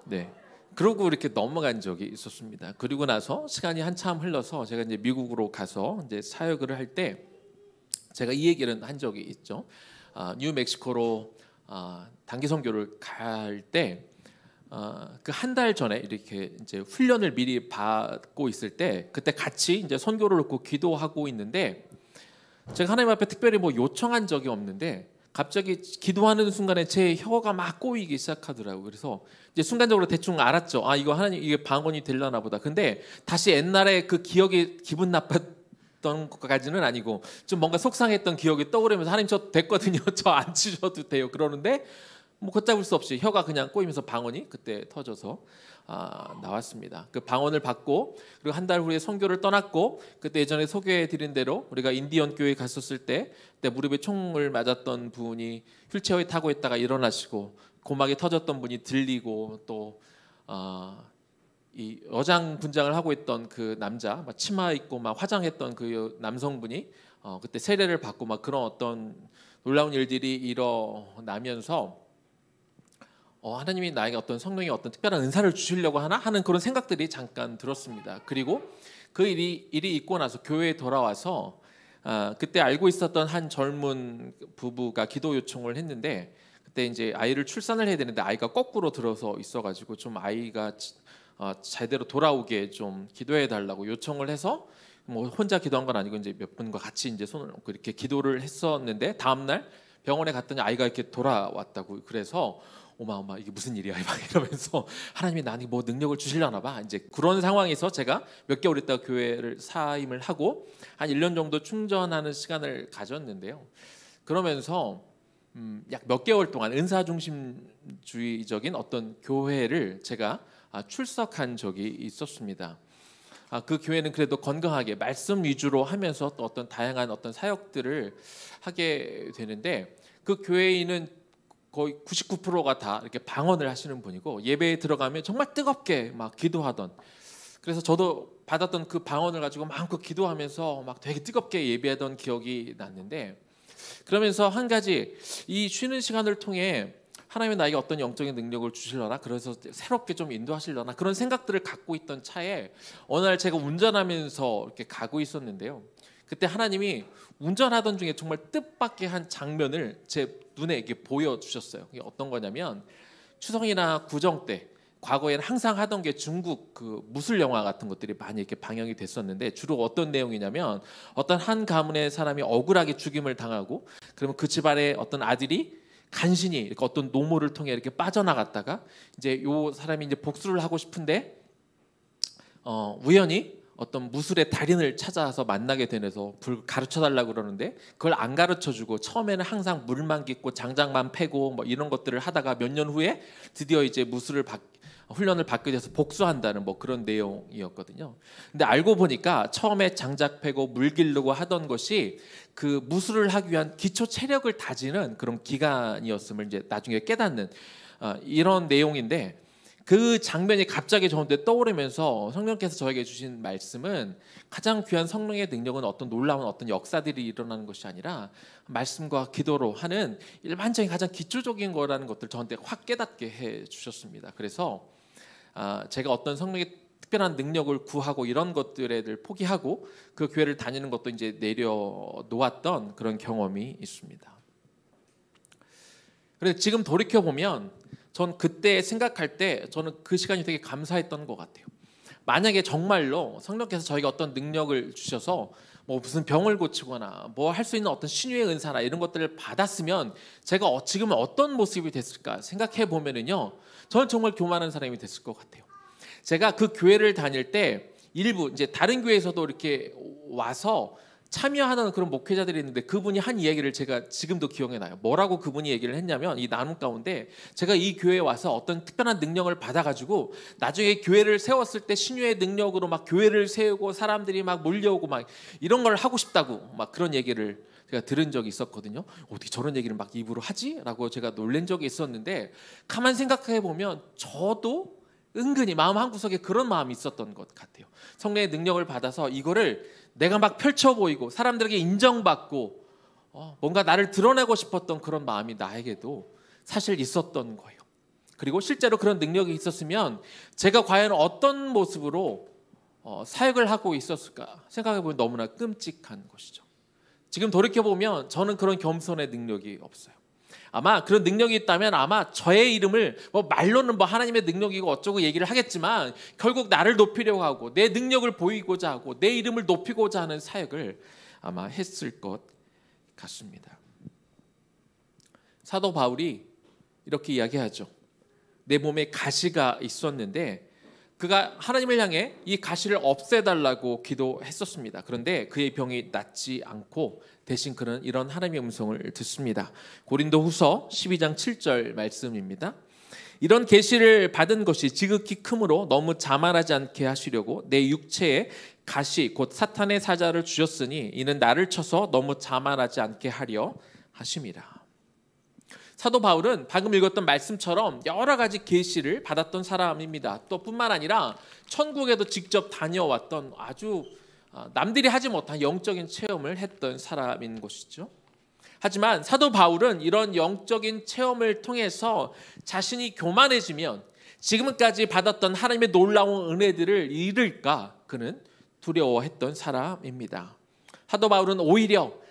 네. 그러고 이렇게 넘어간 적이 있었습니다. 그리고 나서 시간이 한참 흘러서 제가 이제 미국으로 가서 이제 사역을 할 때 제가 이 얘기를 한 적이 있죠. 뉴멕시코로 단기 선교를 갈 때 그 한 달 전에 이렇게 이제 훈련을 미리 받고 있을 때 그때 같이 이제 선교를 놓고 기도하고 있는데 제가 하나님 앞에 특별히 뭐 요청한 적이 없는데 갑자기 기도하는 순간에 제 혀가 막 꼬이기 시작하더라고요. 그래서 이제 순간적으로 대충 알았죠. 이거 하나님 이게 방언이 되려나 보다. 근데 다시 옛날에 그 기억이 기분 나빴던 것까지는 아니고 좀 뭔가 속상했던 기억이 떠오르면서 하나님 저 됐거든요. 저 안 치셔도 돼요. 그러는데 뭐 걷잡을 수 없이 혀가 그냥 꼬이면서 방언이 그때 터져서 나왔습니다. 그 방언을 받고 그리고 한 달 후에 선교를 떠났고, 그때 예전에 소개해 드린 대로 우리가 인디언 교회에 갔었을 때 그때 무릎에 총을 맞았던 분이 휠체어에 타고 있다가 일어나시고, 고막이 터졌던 분이 들리고, 또 이 여장 분장을 하고 있던 그 남자, 막 치마 입고 막 화장했던 그 남성분이 그때 세례를 받고 막 그런 어떤 놀라운 일들이 일어나면서 하나님이 나에게 어떤 성령의 어떤 특별한 은사를 주시려고 하나 하는 그런 생각들이 잠깐 들었습니다. 그리고 그 일이 있고 나서 교회에 돌아와서 그때 알고 있었던 한 젊은 부부가 기도 요청을 했는데, 그때 이제 아이를 출산을 해야 되는데 아이가 거꾸로 들어서 있어가지고 좀 아이가 제대로 돌아오게 좀 기도해 달라고 요청을 해서, 뭐 혼자 기도한 건 아니고 이제 몇 분과 같이 이제 손을 놓고 이렇게 기도를 했었는데, 다음 날 병원에 갔더니 아이가 이렇게 돌아왔다고. 그래서 어마 이게 무슨 일이야 막 이러면서 하나님이 나한테 뭐 능력을 주시려나 봐. 이제 그런 상황에서 제가 몇 개월 있다가 교회를 사임을 하고 한 1년 정도 충전하는 시간을 가졌는데요. 그러면서 약 몇 개월 동안 은사 중심주의적인 어떤 교회를 제가 출석한 적이 있었습니다. 그 교회는 그래도 건강하게 말씀 위주로 하면서 또 어떤 다양한 어떤 사역들을 하게 되는데 그 교회인은 거의 99%가 다 이렇게 방언을 하시는 분이고 예배에 들어가면 정말 뜨겁게 막 기도하던, 그래서 저도 받았던 그 방언을 가지고 마음껏 기도하면서 막 되게 뜨겁게 예배하던 기억이 났는데, 그러면서 한 가지 이 쉬는 시간을 통해 하나님이 나에게 어떤 영적인 능력을 주시려나, 그래서 새롭게 좀 인도하시려나 그런 생각들을 갖고 있던 차에 어느 날 제가 운전하면서 이렇게 가고 있었는데요. 그때 하나님이 운전하던 중에 정말 뜻밖의 한 장면을 제 눈에 이렇게 보여주셨어요. 이게 어떤 거냐면 추석이나 구정 때 과거에는 항상 하던 게 중국 그 무술 영화 같은 것들이 많이 이렇게 방영이 됐었는데, 주로 어떤 내용이냐면 어떤 한 가문의 사람이 억울하게 죽임을 당하고 그러면 그 집안의 어떤 아들이 간신히 이렇게 어떤 노모를 통해 이렇게 빠져나갔다가 이제 요 사람이 이제 복수를 하고 싶은데 우연히 어떤 무술의 달인을 찾아서 만나게 되면서 가르쳐 달라고 그러는데 그걸 안 가르쳐 주고 처음에는 항상 물만 깃고 장작만 패고 뭐 이런 것들을 하다가 몇 년 후에 드디어 이제 무술을 훈련을 받게 돼서 복수한다는 뭐 그런 내용이었거든요. 근데 알고 보니까 처음에 장작 패고 물 기르고 하던 것이 그 무술을 하기 위한 기초 체력을 다지는 그런 기간이었음을 이제 나중에 깨닫는 이런 내용인데, 그 장면이 갑자기 저한테 떠오르면서 성령께서 저에게 주신 말씀은 가장 귀한 성령의 능력은 어떤 놀라운 어떤 역사들이 일어나는 것이 아니라 말씀과 기도로 하는 일반적인 가장 기초적인 거라는 것들 저한테 확 깨닫게 해 주셨습니다. 그래서 제가 어떤 성령의 특별한 능력을 구하고 이런 것들을 포기하고 그 교회를 다니는 것도 이제 내려놓았던 그런 경험이 있습니다. 그래서 지금 돌이켜 보면 전 그때 생각할 때 저는 그 시간이 되게 감사했던 것 같아요. 만약에 정말로 성령께서 저에게 어떤 능력을 주셔서 뭐 무슨 병을 고치거나 뭐 할 수 있는 어떤 신유의 은사나 이런 것들을 받았으면 제가 지금은 어떤 모습이 됐을까 생각해 보면은요, 저는 정말 교만한 사람이 됐을 것 같아요. 제가 그 교회를 다닐 때 일부 이제 다른 교회에서도 이렇게 와서 참여하는 그런 목회자들이 있는데 그분이 한 이야기를 제가 지금도 기억에 나요. 뭐라고 그분이 얘기를 했냐면 이 나눔 가운데 제가 이 교회에 와서 어떤 특별한 능력을 받아가지고 나중에 교회를 세웠을 때 신유의 능력으로 막 교회를 세우고 사람들이 막 몰려오고 막 이런 걸 하고 싶다고 막 그런 얘기를 제가 들은 적이 있었거든요. 어떻게 저런 얘기를 막 입으로 하지? 라고 제가 놀란 적이 있었는데, 가만 생각해 보면 저도 은근히 마음 한구석에 그런 마음이 있었던 것 같아요. 성령의 능력을 받아서 이거를 내가 막 펼쳐 보이고 사람들에게 인정받고 뭔가 나를 드러내고 싶었던 그런 마음이 나에게도 사실 있었던 거예요. 그리고 실제로 그런 능력이 있었으면 제가 과연 어떤 모습으로 사역을 하고 있었을까 생각해 보면 너무나 끔찍한 것이죠. 지금 돌이켜보면 저는 그런 겸손의 능력이 없어요. 아마 그런 능력이 있다면 아마 저의 이름을 뭐 말로는 뭐 하나님의 능력이고 어쩌고 얘기를 하겠지만 결국 나를 높이려고 하고 내 능력을 보이고자 하고 내 이름을 높이고자 하는 사역을 아마 했을 것 같습니다. 사도 바울이 이렇게 이야기하죠. 내 몸에 가시가 있었는데 그가 하나님을 향해 이 가시를 없애달라고 기도했었습니다. 그런데 그의 병이 낫지 않고 대신 그는 이런 하나님의 음성을 듣습니다. 고린도후서 12장 7절 말씀입니다. 이런 계시를 받은 것이 지극히 크므로 너무 자만하지 않게 하시려고 내 육체에 가시 곧 사탄의 사자를 주셨으니 이는 나를 쳐서 너무 자만하지 않게 하려 하심이라. 사도 바울은 방금 읽었던 말씀처럼 여러 가지 계시를 받았던 사람입니다. 또 뿐만 아니라 천국에도 직접 다녀왔던 아주 남들이 하지 못한 영적인 체험을 했던 사람인 것이죠. 하지만 사도 바울은 이런 영적인 체험을 통해서 자신이 교만해지면 지금까지 받았던 하나님의 놀라운 은혜들을 잃을까 그는 두려워했던 사람입니다. 사도 바울은 오히려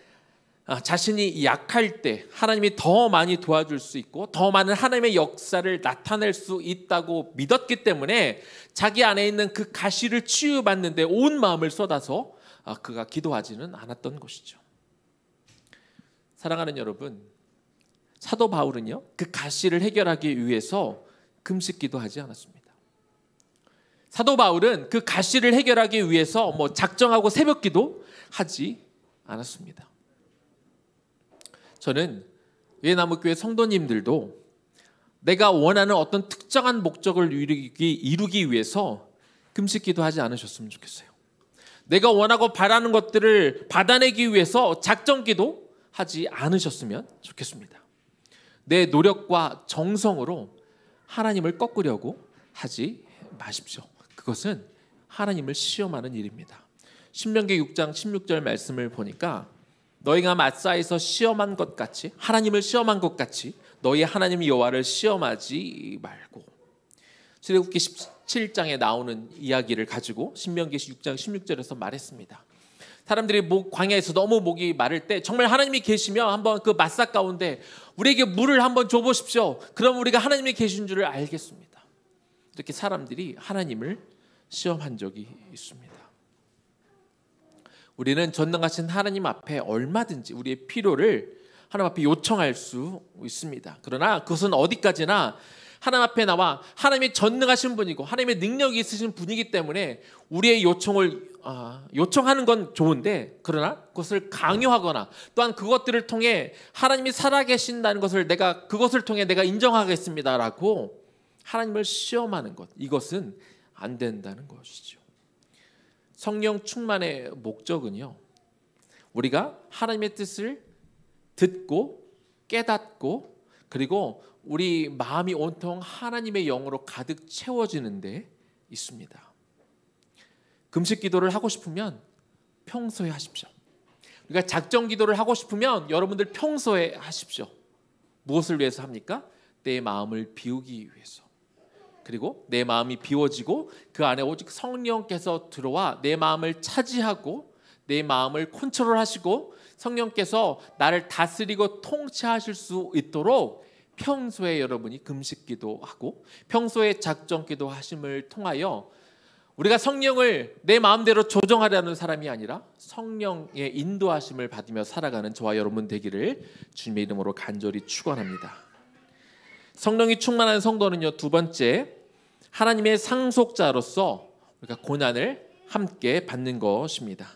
자신이 약할 때 하나님이 더 많이 도와줄 수 있고 더 많은 하나님의 역사를 나타낼 수 있다고 믿었기 때문에 자기 안에 있는 그 가시를 치유받는 데 온 마음을 쏟아서 그가 기도하지는 않았던 것이죠. 사랑하는 여러분, 사도 바울은요, 그 가시를 해결하기 위해서 금식기도 하지 않았습니다. 사도 바울은 그 가시를 해결하기 위해서 작정하고 새벽기도 하지 않았습니다. 저는 예나무교회 성도님들도 내가 원하는 어떤 특정한 목적을 이루기 위해서 금식기도 하지 않으셨으면 좋겠어요. 내가 원하고 바라는 것들을 받아내기 위해서 작정기도 하지 않으셨으면 좋겠습니다. 내 노력과 정성으로 하나님을 꺾으려고 하지 마십시오. 그것은 하나님을 시험하는 일입니다. 신명기 6장 16절 말씀을 보니까 너희가 마사에서 시험한 것 같이, 하나님을 시험한 것 같이 너희 하나님 여호와를 시험하지 말고. 출애굽기 17장에 나오는 이야기를 가지고 신명기 6장 16절에서 말했습니다. 사람들이 광야에서 너무 목이 마를 때 정말 하나님이 계시면 한번 그 마사 가운데 우리에게 물을 한번 줘보십시오. 그럼 우리가 하나님이 계신 줄을 알겠습니다. 이렇게 사람들이 하나님을 시험한 적이 있습니다. 우리는 전능하신 하나님 앞에 얼마든지 우리의 필요를 하나님 앞에 요청할 수 있습니다. 그러나 그것은 어디까지나 하나님 앞에 나와 하나님이 전능하신 분이고 하나님의 능력이 있으신 분이기 때문에 우리의 요청을 요청하는 건 좋은데, 그러나 그것을 강요하거나 또한 그것들을 통해 하나님이 살아계신다는 것을 그것을 통해 내가 인정하겠습니다라고 하나님을 시험하는 것, 이것은 안 된다는 것이죠. 성령 충만의 목적은요, 우리가 하나님의 뜻을 듣고 깨닫고 그리고 우리 마음이 온통 하나님의 영으로 가득 채워지는 데 있습니다. 금식 기도를 하고 싶으면 평소에 하십시오. 우리가 작정 기도를 하고 싶으면 여러분들 평소에 하십시오. 무엇을 위해서 합니까? 내 마음을 비우기 위해서. 그리고 내 마음이 비워지고 그 안에 오직 성령께서 들어와 내 마음을 차지하고 내 마음을 컨트롤하시고 성령께서 나를 다스리고 통치하실 수 있도록 평소에 여러분이 금식 기도하고 평소에 작정 기도하심을 통하여 우리가 성령을 내 마음대로 조정하려는 사람이 아니라 성령의 인도하심을 받으며 살아가는 저와 여러분 되기를 주님의 이름으로 간절히 축원합니다. 성령이 충만한 성도는요, 두 번째, 하나님의 상속자로서 우리가 고난을 함께 받는 것입니다.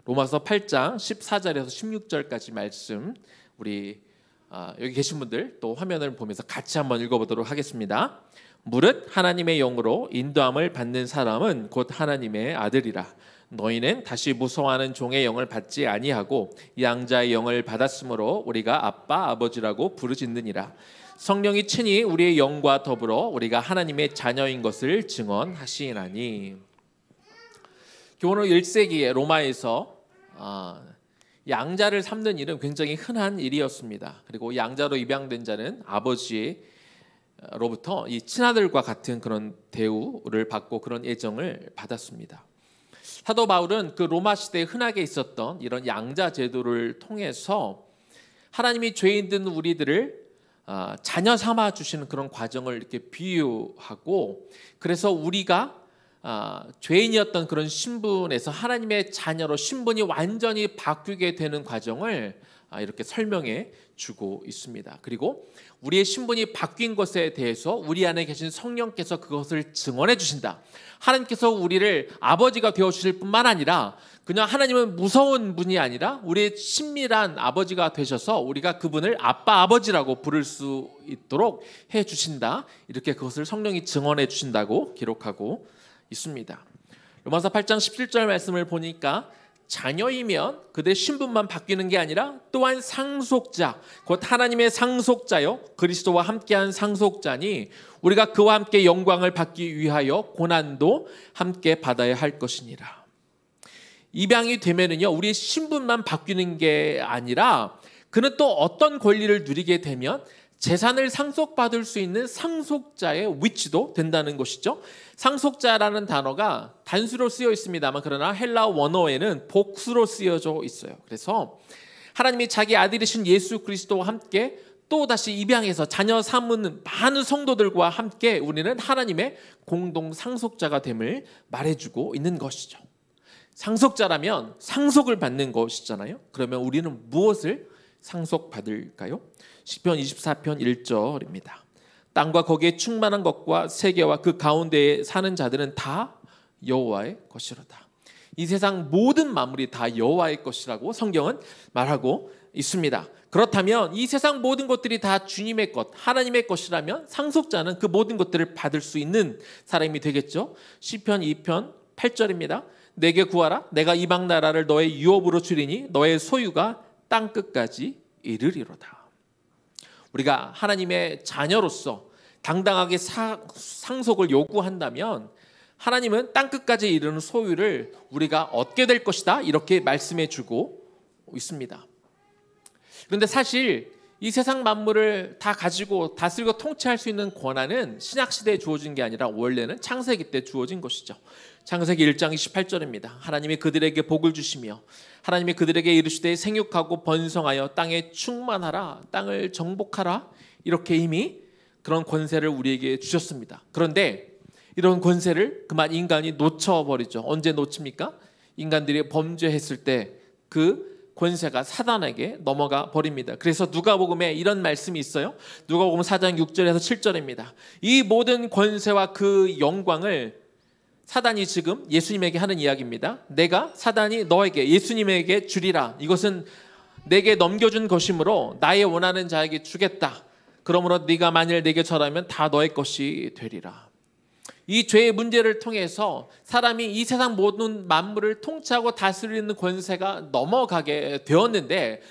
로마서 8장 14절에서 16절까지 말씀, 우리 여기 계신 분들 또 화면을 보면서 같이 한번 읽어보도록 하겠습니다. 무릇 하나님의 영으로 인도함을 받는 사람은 곧 하나님의 아들이라. 너희는 다시 무서워하는 종의 영을 받지 아니하고 양자의 영을 받았으므로 우리가 아빠 아버지라고 부르짖느니라. 성령이 친히 우리의 영과 더불어 우리가 하나님의 자녀인 것을 증언하시나니. 교훈은 1세기에 로마에서 양자를 삼는 일은 굉장히 흔한 일이었습니다. 그리고 양자로 입양된 자는 아버지로부터 이 친아들과 같은 그런 대우를 받고 그런 애정을 받았습니다. 사도 바울은 그 로마 시대에 흔하게 있었던 이런 양자 제도를 통해서 하나님이 죄인된 우리들을 자녀 삼아 주시는 그런 과정을 이렇게 비유하고, 그래서 우리가 죄인이었던 그런 신분에서 하나님의 자녀로 신분이 완전히 바뀌게 되는 과정을 이렇게 설명해 주고 있습니다. 그리고 우리의 신분이 바뀐 것에 대해서 우리 안에 계신 성령께서 그것을 증언해 주신다. 하나님께서 우리를 아버지가 되어 주실 뿐만 아니라 그냥 하나님은 무서운 분이 아니라 우리의 친밀한 아버지가 되셔서 우리가 그분을 아빠 아버지라고 부를 수 있도록 해 주신다. 이렇게 그것을 성령이 증언해 주신다고 기록하고 있습니다. 로마서 8장 17절 말씀을 보니까 자녀이면 그들의 신분만 바뀌는 게 아니라 또한 상속자, 곧 하나님의 상속자요 그리스도와 함께한 상속자니 우리가 그와 함께 영광을 받기 위하여 고난도 함께 받아야 할 것이니라. 입양이 되면은요, 우리의 신분만 바뀌는 게 아니라 그는 또 어떤 권리를 누리게 되면 재산을 상속받을 수 있는 상속자의 위치도 된다는 것이죠. 상속자라는 단어가 단수로 쓰여 있습니다만 그러나 헬라 원어에는 복수로 쓰여져 있어요. 그래서 하나님이 자기 아들이신 예수 그리스도와 함께 또다시 입양해서 자녀 삼는 많은 성도들과 함께 우리는 하나님의 공동 상속자가 됨을 말해주고 있는 것이죠. 상속자라면 상속을 받는 것이잖아요. 그러면 우리는 무엇을 상속받을까요? 시편 24편 1절입니다. 땅과 거기에 충만한 것과 세계와 그 가운데에 사는 자들은 다 여호와의 것이로다. 이 세상 모든 만물이 다 여호와의 것이라고 성경은 말하고 있습니다. 그렇다면 이 세상 모든 것들이 다 주님의 것, 하나님의 것이라면 상속자는 그 모든 것들을 받을 수 있는 사람이 되겠죠. 시편 2편 8절입니다. 내게 구하라. 내가 이방 나라를 너의 유업으로 주리니 너의 소유가 땅 끝까지 이르리로다. 우리가 하나님의 자녀로서 당당하게 상속을 요구한다면 하나님은 땅 끝까지 이르는 소유를 우리가 얻게 될 것이다, 이렇게 말씀해 주고 있습니다. 그런데 사실 이 세상 만물을 다 가지고 다스리고 통치할 수 있는 권한은 신약시대에 주어진 게 아니라 원래는 창세기 때 주어진 것이죠. 창세기 1장 28절입니다. 하나님이 그들에게 복을 주시며 하나님이 그들에게 이르시되 생육하고 번성하여 땅에 충만하라, 땅을 정복하라, 이렇게 이미 그런 권세를 우리에게 주셨습니다. 그런데 이런 권세를 그만 인간이 놓쳐버리죠. 언제 놓칩니까? 인간들이 범죄했을 때 그 권세가 사단에게 넘어가 버립니다. 그래서 누가복음에 이런 말씀이 있어요. 누가복음 4장 6절에서 7절입니다. 이 모든 권세와 그 영광을 사단이 지금 예수님에게 하는 이야기입니다. 내가 사단이 너에게, 예수님에게 주리라. 이것은 내게 넘겨준 것이므로 나의 원하는 자에게 주겠다. 그러므로 네가 만일 내게 절하면 다 너의 것이 되리라. 이 죄의 문제를 통해서 사람이 이 세상 모든 만물을 통치하고 다스리는 권세가 넘어가게 되었는데,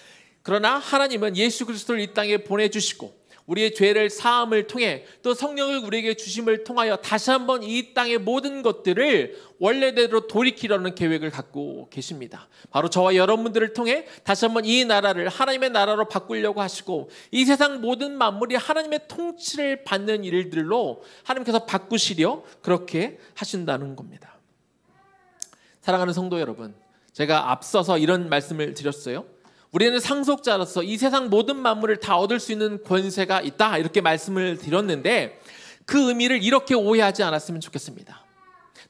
그러나 하나님은 예수 그리스도를 이 땅에 보내주시고 우리의 죄를 사함을 통해 또 성령을 우리에게 주심을 통하여 다시 한번 이 땅의 모든 것들을 원래대로 돌이키려는 계획을 갖고 계십니다. 바로 저와 여러분들을 통해 다시 한번 이 나라를 하나님의 나라로 바꾸려고 하시고 이 세상 모든 만물이 하나님의 통치를 받는 일들로 하나님께서 바꾸시려 그렇게 하신다는 겁니다. 사랑하는 성도 여러분, 제가 앞서서 이런 말씀을 드렸어요. 우리는 상속자로서 이 세상 모든 만물을 다 얻을 수 있는 권세가 있다, 이렇게 말씀을 드렸는데 그 의미를 이렇게 오해하지 않았으면 좋겠습니다.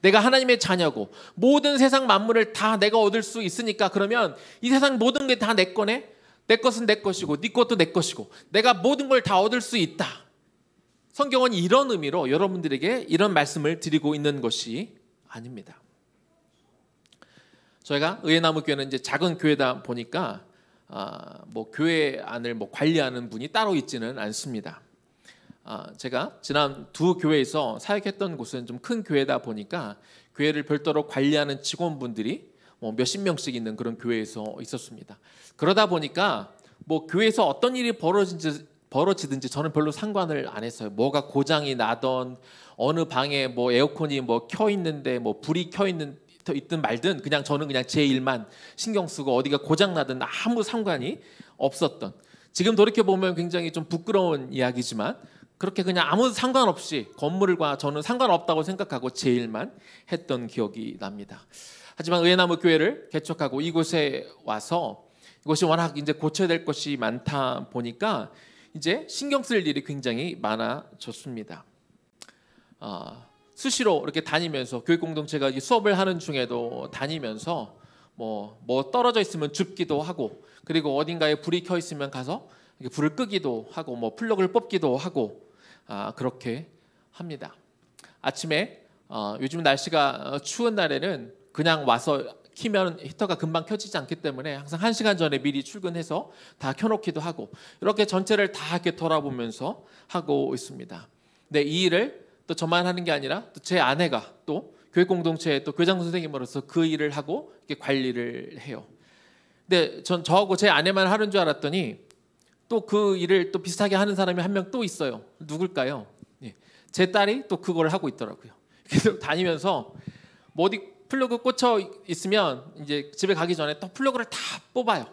내가 하나님의 자녀고 모든 세상 만물을 다 내가 얻을 수 있으니까 그러면 이 세상 모든 게 다 내 거네? 내 것은 내 것이고 네 것도 내 것이고 내가 모든 걸 다 얻을 수 있다. 성경은 이런 의미로 여러분들에게 이런 말씀을 드리고 있는 것이 아닙니다. 저희가 의회나무교회는 이제 작은 교회다 보니까 뭐 교회 안을 뭐 관리하는 분이 따로 있지는 않습니다. 제가 지난 두 교회에서 사역했던 곳은 좀 큰 교회다 보니까 교회를 별도로 관리하는 직원분들이 뭐 몇십 명씩 있는 그런 교회에서 있었습니다. 그러다 보니까 뭐 교회에서 어떤 일이 벌어지든지 저는 별로 상관을 안 했어요. 뭐가 고장이 나던 어느 방에 뭐 에어컨이 뭐 켜 있는데 뭐 불이 켜 있든 말든 그냥 저는 그냥 제 일만 신경 쓰고 어디가 고장 나든 아무 상관이 없었던, 지금 돌이켜 보면 굉장히 좀 부끄러운 이야기지만 그렇게 그냥 아무 상관없이 건물과 저는 상관없다고 생각하고 제 일만 했던 기억이 납니다. 하지만 의회나무 교회를 개척하고 이곳에 와서 이것이 워낙 이제 고쳐야 될 것이 많다 보니까 이제 신경 쓸 일이 굉장히 많아졌습니다. 수시로 이렇게 다니면서 교육 공동체가 수업을 하는 중에도 다니면서 뭐 떨어져 있으면 줍기도 하고, 그리고 어딘가에 불이 켜 있으면 가서 불을 끄기도 하고 뭐 플러그를 뽑기도 하고 그렇게 합니다. 아침에 요즘 날씨가 추운 날에는 그냥 와서 키면 히터가 금방 켜지지 않기 때문에 항상 1시간 전에 미리 출근해서 다 켜놓기도 하고 이렇게 전체를 다 이렇게 돌아보면서 하고 있습니다. 근데 이 일을 또 저만 하는 게 아니라 또 제 아내가 또 교육 공동체의 또 교장 선생님으로서 그 일을 하고 이렇게 관리를 해요. 근데 저하고 제 아내만 하는 줄 알았더니 또 그 일을 또 비슷하게 하는 사람이 한 명 또 있어요. 누굴까요? 제 딸이 또 그걸 하고 있더라고요. 그래서 다니면서 뭐 어디 플러그 꽂혀 있으면 이제 집에 가기 전에 또 플러그를 다 뽑아요.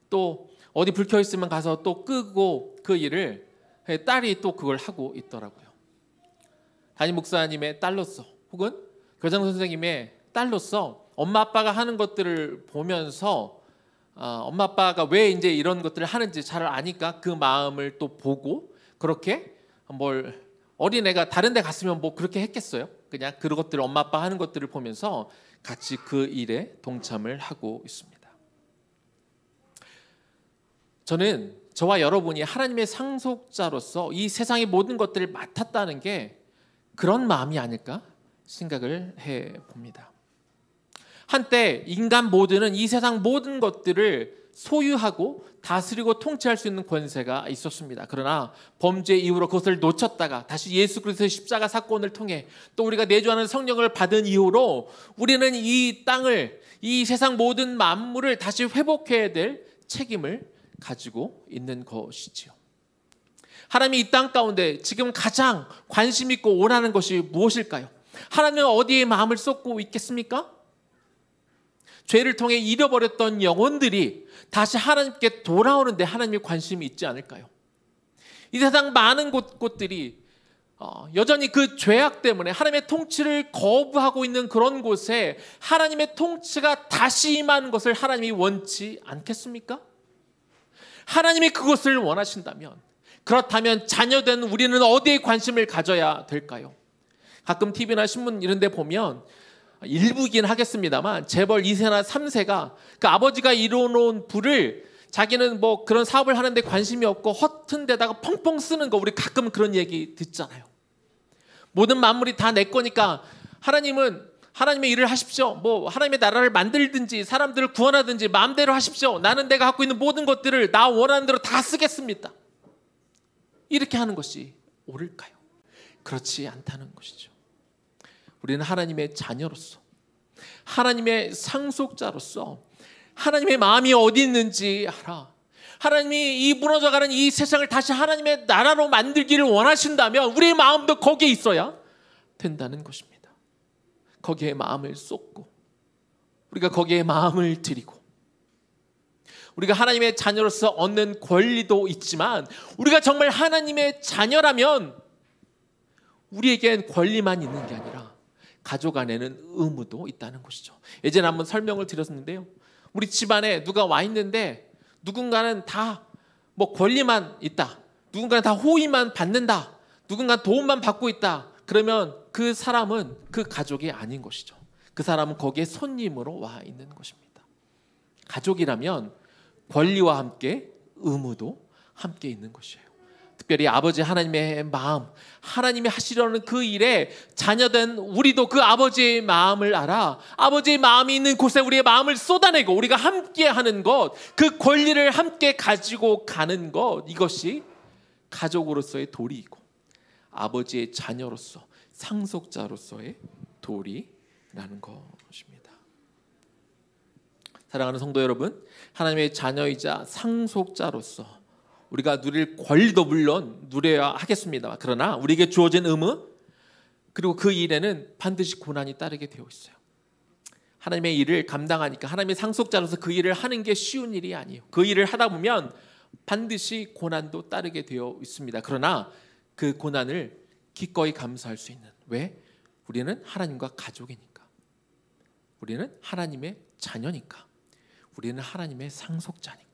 또 어디 불 켜 있으면 가서 또 끄고 그 일을 딸이 또 그걸 하고 있더라고요. 담임 목사님의 딸로서 혹은 교장 선생님의 딸로서 엄마 아빠가 하는 것들을 보면서 엄마 아빠가 왜 이제 이런 것들을 하는지 잘 아니까 그 마음을 또 보고 그렇게 뭘 어린애가 다른 데 갔으면 뭐 그렇게 했겠어요. 그냥 그런 것들을 엄마 아빠 하는 것들을 보면서 같이 그 일에 동참을 하고 있습니다. 저는 저와 여러분이 하나님의 상속자로서 이 세상의 모든 것들을 맡았다는 게 그런 마음이 아닐까 생각을 해봅니다. 한때 인간 모두는 이 세상 모든 것들을 소유하고 다스리고 통치할 수 있는 권세가 있었습니다. 그러나 범죄 이후로 그것을 놓쳤다가 다시 예수 그리스도의 십자가 사건을 통해 또 우리가 내주하는 성령을 받은 이후로 우리는 이 땅을, 이 세상 모든 만물을 다시 회복해야 될 책임을 가지고 있는 것이지요. 하나님이 이 땅 가운데 지금 가장 관심 있고 원하는 것이 무엇일까요? 하나님은 어디에 마음을 쏟고 있겠습니까? 죄를 통해 잃어버렸던 영혼들이 다시 하나님께 돌아오는데 하나님의 관심이 있지 않을까요? 이 세상 많은 곳들이 여전히 그 죄악 때문에 하나님의 통치를 거부하고 있는 그런 곳에 하나님의 통치가 다시 임하는 것을 하나님이 원치 않겠습니까? 하나님이 그것을 원하신다면, 그렇다면 자녀된 우리는 어디에 관심을 가져야 될까요? 가끔 TV나 신문 이런 데 보면 일부긴 하겠습니다만 재벌 2세나 3세가 그 아버지가 이뤄놓은 부를 자기는 뭐 그런 사업을 하는데 관심이 없고 허튼 데다가 펑펑 쓰는 거, 우리 가끔 그런 얘기 듣잖아요. 모든 만물이 다 내 거니까 하나님은 하나님의 일을 하십시오. 뭐 하나님의 나라를 만들든지 사람들을 구원하든지 마음대로 하십시오. 나는 내가 갖고 있는 모든 것들을 나 원하는 대로 다 쓰겠습니다. 이렇게 하는 것이 옳을까요? 그렇지 않다는 것이죠. 우리는 하나님의 자녀로서, 하나님의 상속자로서 하나님의 마음이 어디 있는지 알아. 하나님이 이 무너져가는 이 세상을 다시 하나님의 나라로 만들기를 원하신다면 우리의 마음도 거기에 있어야 된다는 것입니다. 거기에 마음을 쏟고 우리가 거기에 마음을 드리고, 우리가 하나님의 자녀로서 얻는 권리도 있지만 우리가 정말 하나님의 자녀라면 우리에겐 권리만 있는 게 아니라 가족 안에는 의무도 있다는 것이죠. 예전에 한번 설명을 드렸는데요, 우리 집안에 누가 와 있는데 누군가는 다 뭐 권리만 있다, 누군가는 다 호의만 받는다, 누군가는 도움만 받고 있다, 그러면 그 사람은 그 가족이 아닌 것이죠. 그 사람은 거기에 손님으로 와 있는 것입니다. 가족이라면 권리와 함께 의무도 함께 있는 것이에요. 특별히 아버지 하나님의 마음, 하나님이 하시려는 그 일에 자녀된 우리도 그 아버지의 마음을 알아 아버지의 마음이 있는 곳에 우리의 마음을 쏟아내고 우리가 함께 하는 것, 그 권리를 함께 가지고 가는 것, 이것이 가족으로서의 도리이고 아버지의 자녀로서 상속자로서의 도리라는 것입니다. 사랑하는 성도 여러분, 하나님의 자녀이자 상속자로서 우리가 누릴 권리도 물론 누려야 하겠습니다. 그러나 우리에게 주어진 의무, 그리고 그 일에는 반드시 고난이 따르게 되어 있어요. 하나님의 일을 감당하니까 하나님의 상속자로서 그 일을 하는 게 쉬운 일이 아니에요. 그 일을 하다 보면 반드시 고난도 따르게 되어 있습니다. 그러나 그 고난을 기꺼이 감수할 수 있는, 왜? 우리는 하나님과 가족이니까, 우리는 하나님의 자녀니까, 우리는 하나님의 상속자니까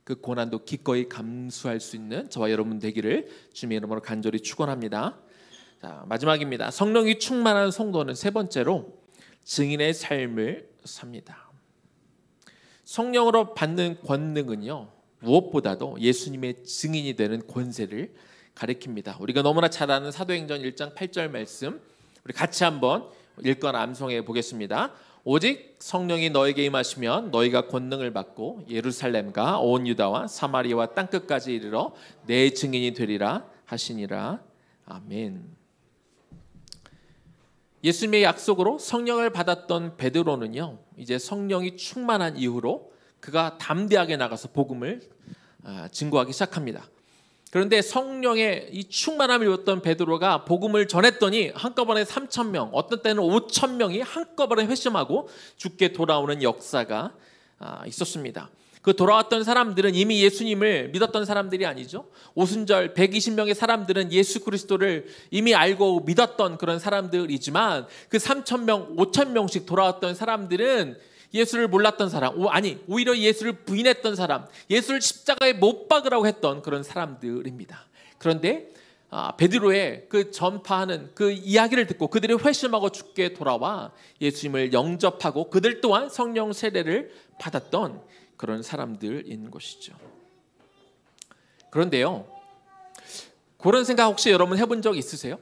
그 고난도 기꺼이 감수할 수 있는 저와 여러분 되기를 주님의 이름으로 간절히 축원합니다. 자, 마지막입니다. 성령이 충만한 성도는 세 번째로 증인의 삶을 삽니다. 성령으로 받는 권능은요, 무엇보다도 예수님의 증인이 되는 권세를 가리킵니다. 우리가 너무나 잘 아는 사도행전 1장 8절 말씀, 우리 같이 한번 읽거나 암송해 보겠습니다. 오직 성령이 너에게 임하시면 너희가 권능을 받고 예루살렘과 온 유다와 사마리아와 땅끝까지 이르러 내 증인이 되리라 하시니라. 아멘. 예수님의 약속으로 성령을 받았던 베드로는요, 이제 성령이 충만한 이후로 그가 담대하게 나가서 복음을 증거하기 시작합니다. 그런데 성령의 이 충만함을 입었던 베드로가 복음을 전했더니 한꺼번에 3,000명, 어떤 때는 5,000명이 한꺼번에 회심하고 죽게 돌아오는 역사가 있었습니다. 그 돌아왔던 사람들은 이미 예수님을 믿었던 사람들이 아니죠. 오순절 120명의 사람들은 예수 그리스도를 이미 알고 믿었던 그런 사람들이지만 그 3,000명, 5,000명씩 돌아왔던 사람들은 예수를 몰랐던 사람, 오히려 예수를 부인했던 사람, 예수를 십자가에 못 박으라고 했던 그런 사람들입니다. 그런데 베드로의 그 전파하는 그 이야기를 듣고 그들이 회심하고 죽게 돌아와 예수님을 영접하고 그들 또한 성령 세례를 받았던 그런 사람들인 것이죠. 그런데요, 그런 생각 혹시 여러분 해본 적 있으세요?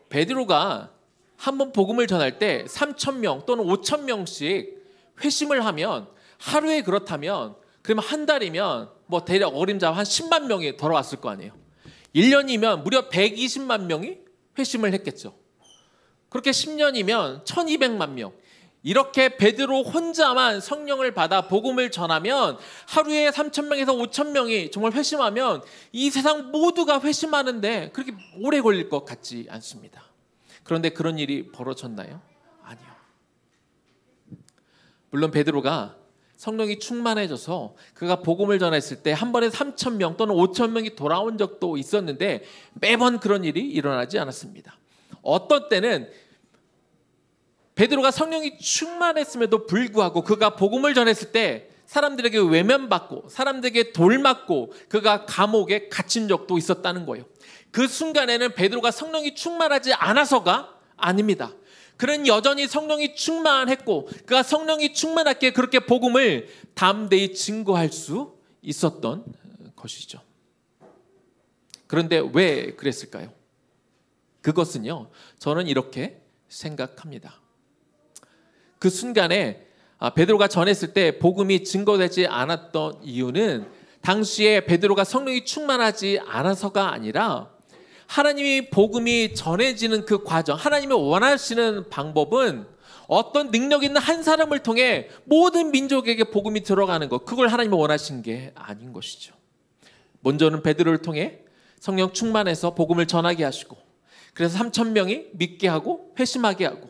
베드로가 한번 복음을 전할 때 3,000명 또는 5,000명씩 회심을 하면, 하루에 그렇다면 그러면 한 달이면 뭐 대략 어림잡아 한 10만 명이 돌아왔을 거 아니에요. 1년이면 무려 120만 명이 회심을 했겠죠. 그렇게 10년이면 1200만 명. 이렇게 베드로 혼자만 성령을 받아 복음을 전하면 하루에 3,000명에서 5,000명이 정말 회심하면 이 세상 모두가 회심하는데 그렇게 오래 걸릴 것 같지 않습니다. 그런데 그런 일이 벌어졌나요? 아니요. 물론 베드로가 성령이 충만해져서 그가 복음을 전했을 때 한 번에 3,000명 또는 5,000명이 돌아온 적도 있었는데 매번 그런 일이 일어나지 않았습니다. 어떤 때는 베드로가 성령이 충만했음에도 불구하고 그가 복음을 전했을 때 사람들에게 외면받고 사람들에게 돌맞고 그가 감옥에 갇힌 적도 있었다는 거예요. 그 순간에는 베드로가 성령이 충만하지 않아서가 아닙니다. 그는 여전히 성령이 충만했고 그가 성령이 충만하게 그렇게 복음을 담대히 증거할 수 있었던 것이죠. 그런데 왜 그랬을까요? 그것은요, 저는 이렇게 생각합니다. 그 순간에 베드로가 전했을 때 복음이 증거되지 않았던 이유는 당시에 베드로가 성령이 충만하지 않아서가 아니라 하나님이 복음이 전해지는 그 과정, 하나님이 원하시는 방법은 어떤 능력 있는 한 사람을 통해 모든 민족에게 복음이 들어가는 것, 그걸 하나님이 원하신 게 아닌 것이죠. 먼저는 베드로를 통해 성령 충만해서 복음을 전하게 하시고 그래서 3,000명이 믿게 하고 회심하게 하고,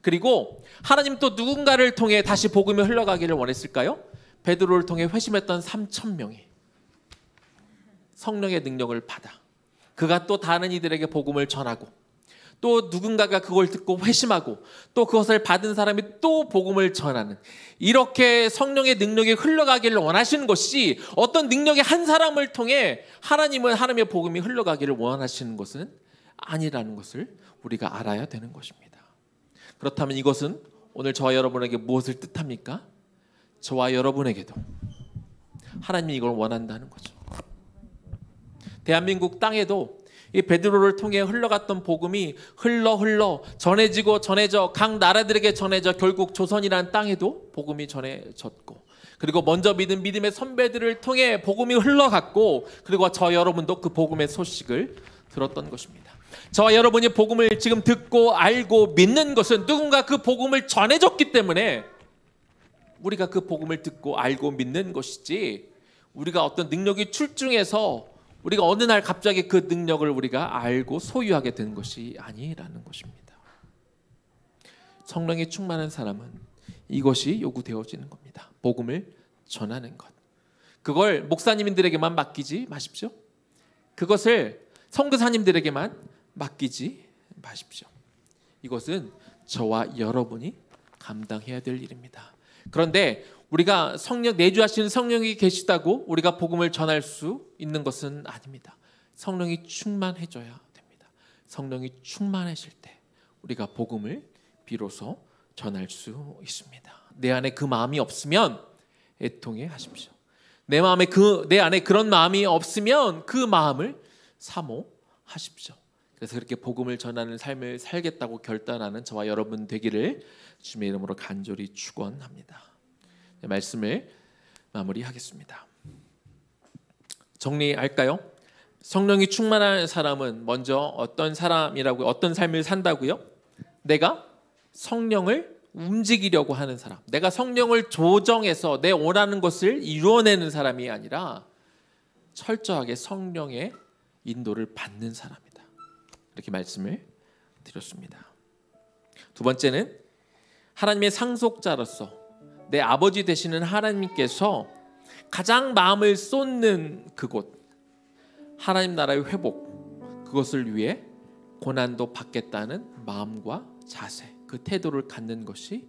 그리고 하나님 또 누군가를 통해 다시 복음이 흘러가기를 원했을까요? 베드로를 통해 회심했던 3,000명이 성령의 능력을 받아 그가 또 다른 이들에게 복음을 전하고 또 누군가가 그걸 듣고 회심하고 또 그것을 받은 사람이 또 복음을 전하는, 이렇게 성령의 능력이 흘러가기를 원하시는 것이 어떤 능력의 한 사람을 통해 하나님은 하나님의 복음이 흘러가기를 원하시는 것은 아니라는 것을 우리가 알아야 되는 것입니다. 그렇다면 이것은 오늘 저와 여러분에게 무엇을 뜻합니까? 저와 여러분에게도 하나님이 이걸 원한다는 거죠. 대한민국 땅에도 이 베드로를 통해 흘러갔던 복음이 흘러 전해져 각 나라들에게 전해져 결국 조선이라는 땅에도 복음이 전해졌고, 그리고 먼저 믿은 믿음의 선배들을 통해 복음이 흘러갔고, 그리고 저 여러분도 그 복음의 소식을 들었던 것입니다. 저와 여러분이 복음을 지금 듣고 알고 믿는 것은 누군가 그 복음을 전해줬기 때문에 우리가 그 복음을 듣고 알고 믿는 것이지, 우리가 어떤 능력이 출중해서 우리가 어느 날 갑자기 그 능력을 우리가 알고 소유하게 된 것이 아니라는 것입니다. 성령이 충만한 사람은 이것이 요구되어지는 겁니다. 복음을 전하는 것. 그걸 목사님들에게만 맡기지 마십시오. 그것을 선교사님들에게만 맡기지 마십시오. 이것은 저와 여러분이 감당해야 될 일입니다. 그런데 우리가 성령, 내주하시는 성령이 계시다고 우리가 복음을 전할 수 있는 것은 아닙니다. 성령이 충만해져야 됩니다. 성령이 충만하실 때 우리가 복음을 비로소 전할 수 있습니다. 내 안에 그 마음이 없으면 애통해 하십시오. 내 안에 그런 마음이 없으면 그 마음을 사모하십시오. 그래서 그렇게 복음을 전하는 삶을 살겠다고 결단하는 저와 여러분 되기를 주님의 이름으로 간절히 축원합니다. 말씀을 마무리하겠습니다. 정리할까요? 성령이 충만한 사람은 먼저 어떤 사람이라고, 어떤 삶을 산다고요? 내가 성령을 움직이려고 하는 사람, 내가 성령을 조정해서 내 원하는 것을 이루어내는 사람이 아니라 철저하게 성령의 인도를 받는 사람이다. 이렇게 말씀을 드렸습니다. 두 번째는 하나님의 상속자로서 내 아버지 되시는 하나님께서 가장 마음을 쏟는 그곳, 하나님 나라의 회복, 그것을 위해 고난도 받겠다는 마음과 자세, 그 태도를 갖는 것이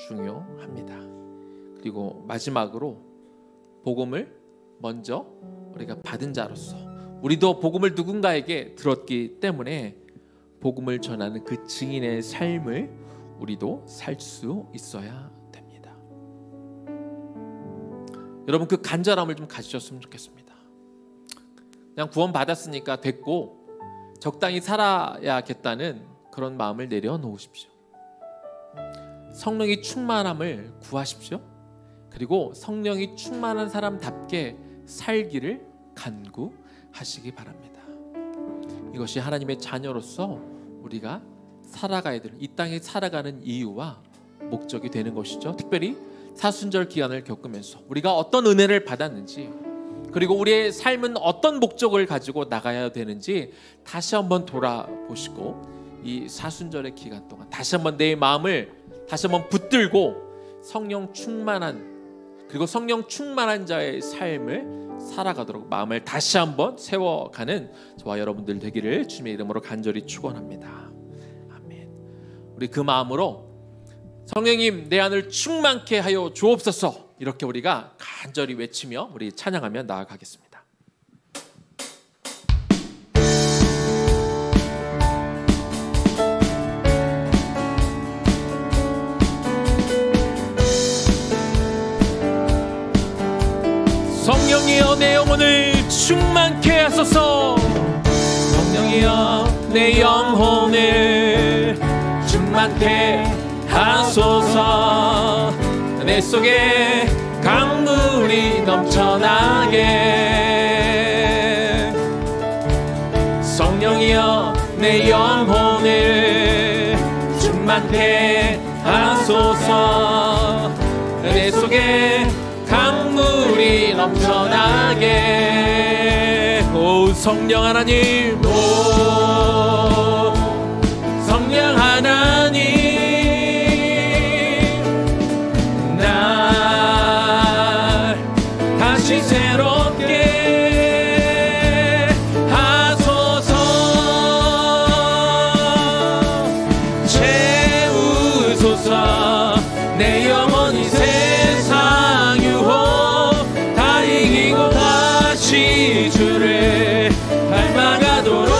중요합니다. 그리고 마지막으로 복음을 먼저 우리가 받은 자로서 우리도 복음을 누군가에게 들었기 때문에 복음을 전하는 그 증인의 삶을 우리도 살 수 있어야 여러분 그 간절함을 좀 가지셨으면 좋겠습니다. 그냥 구원받았으니까 됐고 적당히 살아야겠다는 그런 마음을 내려놓으십시오. 성령이 충만함을 구하십시오. 그리고 성령이 충만한 사람답게 살기를 간구하시기 바랍니다. 이것이 하나님의 자녀로서 우리가 살아가야 되는, 이 땅에 살아가는 이유와 목적이 되는 것이죠. 특별히 사순절 기간을 겪으면서 우리가 어떤 은혜를 받았는지, 그리고 우리의 삶은 어떤 목적을 가지고 나가야 되는지 다시 한번 돌아보시고, 이 사순절의 기간 동안 다시 한번 내 마음을 다시 한번 붙들고 성령 충만한, 그리고 성령 충만한 자의 삶을 살아가도록 마음을 다시 한번 세워가는 저와 여러분들 되기를 주님의 이름으로 간절히 축원합니다. 아멘. 우리 그 마음으로 성령님 내 안을 충만케 하여 주옵소서, 이렇게 우리가 간절히 외치며 우리 찬양하며 나아가겠습니다. 성령이여 내 영혼을 충만케 하소서. 성령이여 내 영혼을 충만케 하소서. 내 속에 강물이 넘쳐나게. 성령이여 내 영혼을 충만케 하소서. 내 속에 강물이 넘쳐나게. 오 성령 하나님, 오 성령 하나님, 날 다시 새롭게 하소서. 채우소서. 내 영혼이 세상 다 이기고 다시 주를 닮아가도록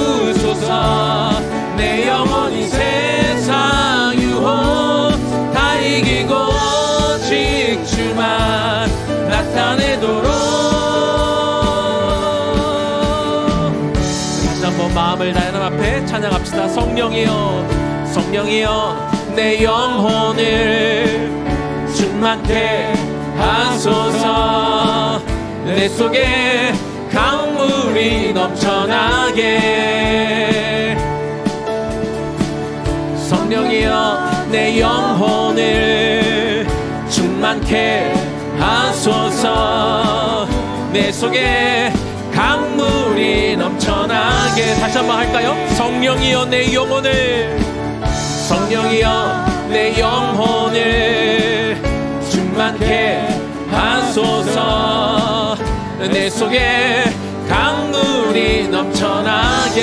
채우소서. 내 영혼이 세상 유혹 다 이기고 오직 주만 나타내도록. 다시 한번 마음을 다해 하나님 앞에 찬양합시다. 성령이여, 성령이여 내 영혼을 충만케 하소서. 내 속에 강물이 넘쳐나게. 성령이여 내 영혼을 충만케 하소서. 내 속에 강물이 넘쳐나게. 다시 한번 할까요? 성령이여 내 영혼을, 성령이여 내 영혼을 충만케 하소서. 내 속에 강물이 넘쳐나게.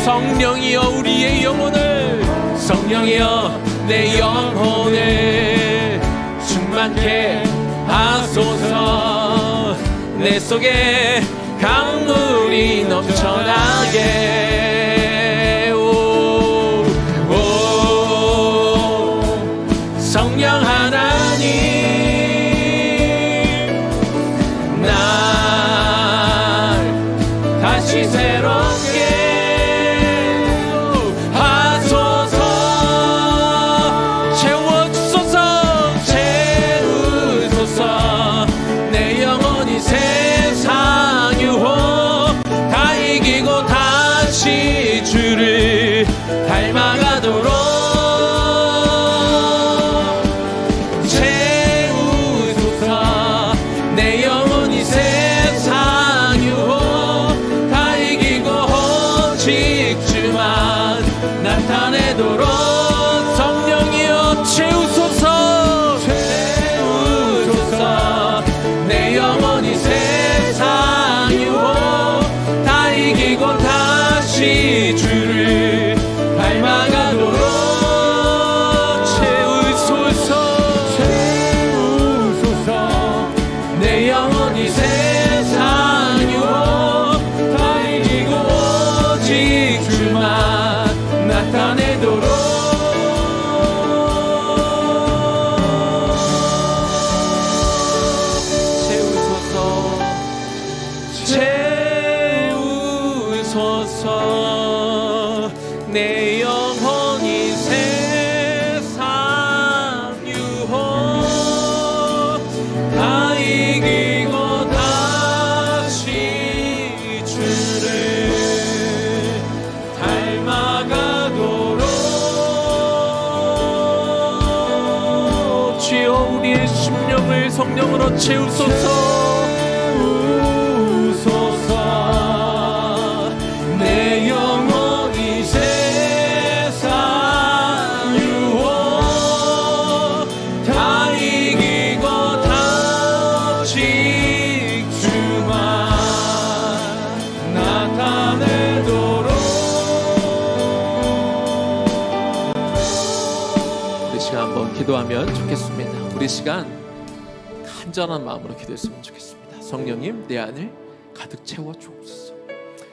성령이여 우리의 영혼을, 성령이여 내 영혼을 충만케 하소서. 내 속에 강물이 넘쳐나게. 성령 하나님, 날 다시 새롭게 하소서. 채워주소서. 채우소서. 내 영혼이 세상 유혹 다 이기고 다시 주를 닮아가도록 내 영혼이 세상 유혹 다 이기고 채우소서. 내 영혼이 세상 유혹 다 이기고 다시 주를 닮아가도록 주여 우리의 심령을 성령으로 채우소서. 내 영혼이 세상 유혹 다 이기고 다시 주만 나타내도록. 우리 시간 한번 기도하면 좋겠습니다. 우리 시간 간절한 마음으로 기도했으면 좋겠습니다. 성령님, 내 안을 가득 채워 주옵소서.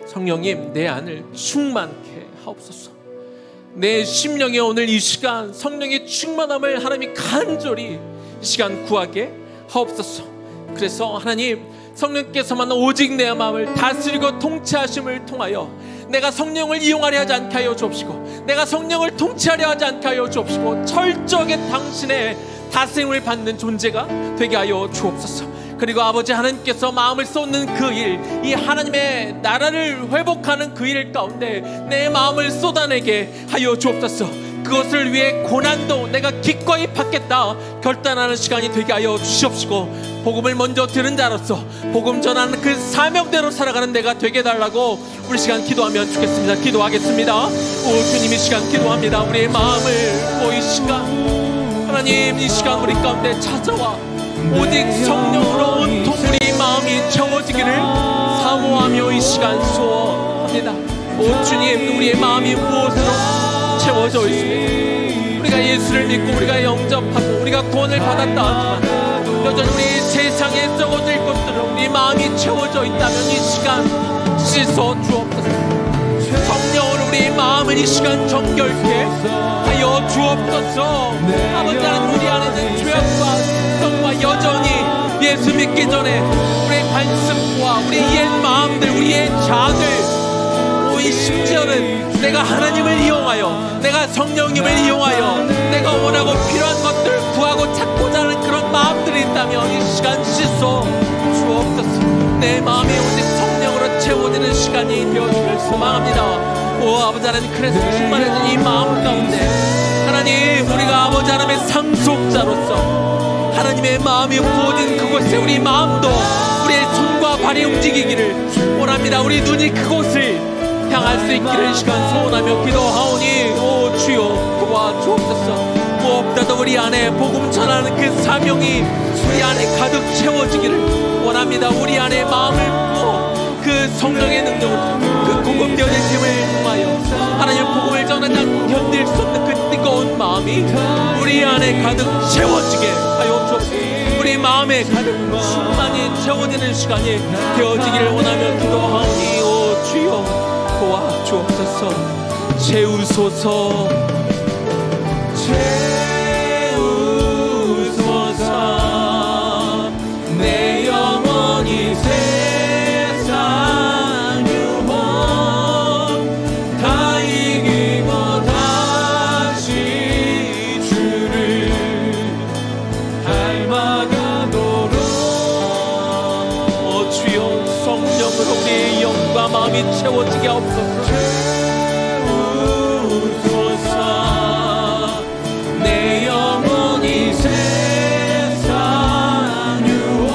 성령님, 내 안을 충만케 하옵소서. 내 심령에 오늘 이 시간 성령의 충만함을 하나님이 간절히 이 시간 구하게 하옵소서. 그래서 하나님, 성령께서만 오직 내 마음을 다스리고 통치하심을 통하여 내가 성령을 이용하려 하지 않게 하여 주옵시고, 내가 성령을 통치하려 하지 않게 하여 주옵시고, 철저하게 당신의 다스림을 받는 존재가 되게 하여 주옵소서. 그리고 아버지 하나님께서 마음을 쏟는 그 일, 이 하나님의 나라를 회복하는 그 일 가운데 내 마음을 쏟아내게 하여 주옵소서. 그것을 위해 고난도 내가 기꺼이 받겠다 결단하는 시간이 되게 하여 주시옵시고, 복음을 먼저 들은 자로서 복음 전하는 그 사명대로 살아가는 내가 되게 달라고 우리 시간 기도하면 좋겠습니다. 기도하겠습니다. 오 주님, 이 시간 기도합니다. 우리의 마음을 이 시간 하나님, 이 시간 우리 가운데 찾아와 오직 성령으로 온통 우리 마음이 채워지기를 사모하며 이 시간 소원합니다. 오 주님, 우리의 마음이 무엇으로 채워져 있습니까? 우리가 예수를 믿고 우리가 영접하고 우리가 구원을 받았다 하지만 여전히 우리 세상에 썩어질 것들로 우리 마음이 채워져 있다면 이 시간 씻어 주옵소서. 성령으로 우리 마음을 이 시간 정결케 하여 주옵소서. 아버지 하나님, 우리 안에 있는 죄악과 습성과 여전히 예수 믿기 전에 우리의 관습과 우리의 옛 마음들, 우리의 자아들, 이 심지어는 내가 하나님을 이용하여, 내가 성령님을 이용하여 내가 원하고 필요한 것들을 구하고 찾고자 하는 그런 마음들이 있다면 이 시간 씻어 주옵소서. 내 마음이 오직 성령으로 채워지는 시간이 되어주길 소망합니다. 오 아버지 하나님, 그래서 충만해진 이 마음 가운데 하나님, 우리가 아버지 하나님의 상속자로서 하나님의 마음이 부어진 그곳에 우리 마음도 우리의 손과 발이 움직이기를 원합니다. 우리 눈이 그곳을 향할 수 있기를 시간 소원하며 기도하오니 오 주여 도와주옵소서. 무엇보다도 우리 안에 복음 전하는 그 사명이 우리 안에 가득 채워지기를 원합니다. 우리 안에 마음을 부어 그 성령의 능력으로 그 공급되어진 힘을 통하여 하나님 복음을 전하지 않고 견딜 수 없는 그 뜨거운 마음이 우리 안에 가득 채워지게 하여 주옵소서. 우리 마음에 가득 충만히 채워지는 시간이 되어지기를 원하며 기도하오니 오 주여 도와주옵소서. 채우소서. 채우소서. 내 영혼이 세상 유혹 다 이기고 다시 주를 닮아가도록 오 주여, 성령으로 우리의 영과 마음이 채워지게 하옵소서. 채우소서. 내 영혼이 세상 유혹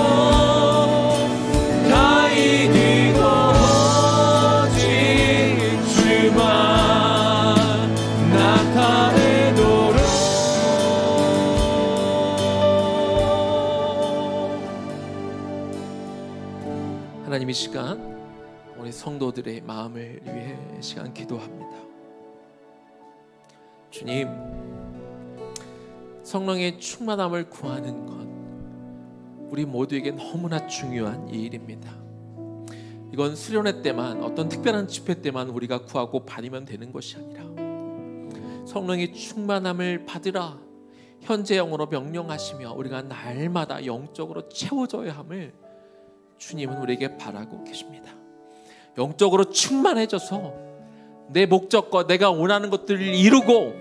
다 이기고 오직 주만 나타내도록. 하나님, 이 시간 우리 성도들의 마음을 위해 시간 기도합니다. 주님, 성령의 충만함을 구하는 것 우리 모두에게 너무나 중요한 이 일입니다. 이건 수련회 때만, 어떤 특별한 집회 때만 우리가 구하고 받으면 되는 것이 아니라 성령의 충만함을 받으라 현재 영으로 명령하시며 우리가 날마다 영적으로 채워져야 함을 주님은 우리에게 바라고 계십니다. 영적으로 충만해져서 내 목적과 내가 원하는 것들을 이루고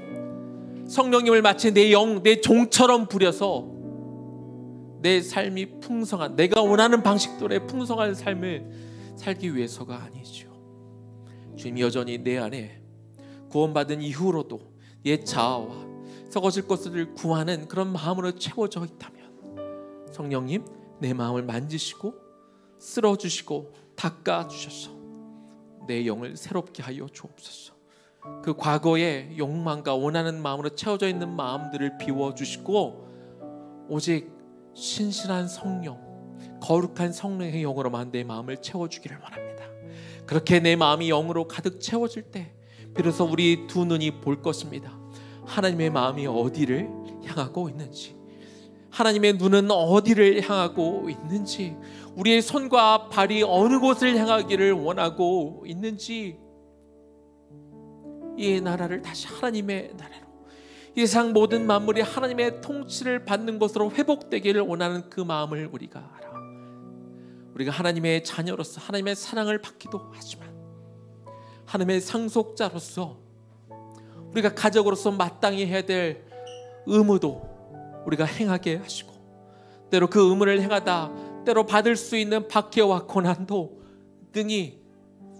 성령님을 마치 내 종처럼 부려서 내 삶이 풍성한, 내가 원하는 방식대로의 풍성한 삶을 살기 위해서가 아니죠. 주님, 여전히 내 안에 구원받은 이후로도 옛 자아와 썩어질 것을 구하는 그런 마음으로 채워져 있다면 성령님, 내 마음을 만지시고 쓸어주시고 닦아주셔서 내 영을 새롭게 하여 주옵소서. 그 과거의 욕망과 원하는 마음으로 채워져 있는 마음들을 비워주시고 오직 신실한 성령, 거룩한 성령의 영으로만 내 마음을 채워주기를 원합니다. 그렇게 내 마음이 영으로 가득 채워질 때 비로소 우리 두 눈이 볼 것입니다. 하나님의 마음이 어디를 향하고 있는지, 하나님의 눈은 어디를 향하고 있는지, 우리의 손과 발이 어느 곳을 향하기를 원하고 있는지, 이 나라를 다시 하나님의 나라로, 이 세상 모든 만물이 하나님의 통치를 받는 것으로 회복되기를 원하는 그 마음을 우리가 알아. 우리가 하나님의 자녀로서 하나님의 사랑을 받기도 하지만 하나님의 상속자로서 우리가 가족으로서 마땅히 해야 될 의무도 우리가 행하게 하시고, 때로 그 의무를 행하다 때로 받을 수 있는 박해와 고난도 등이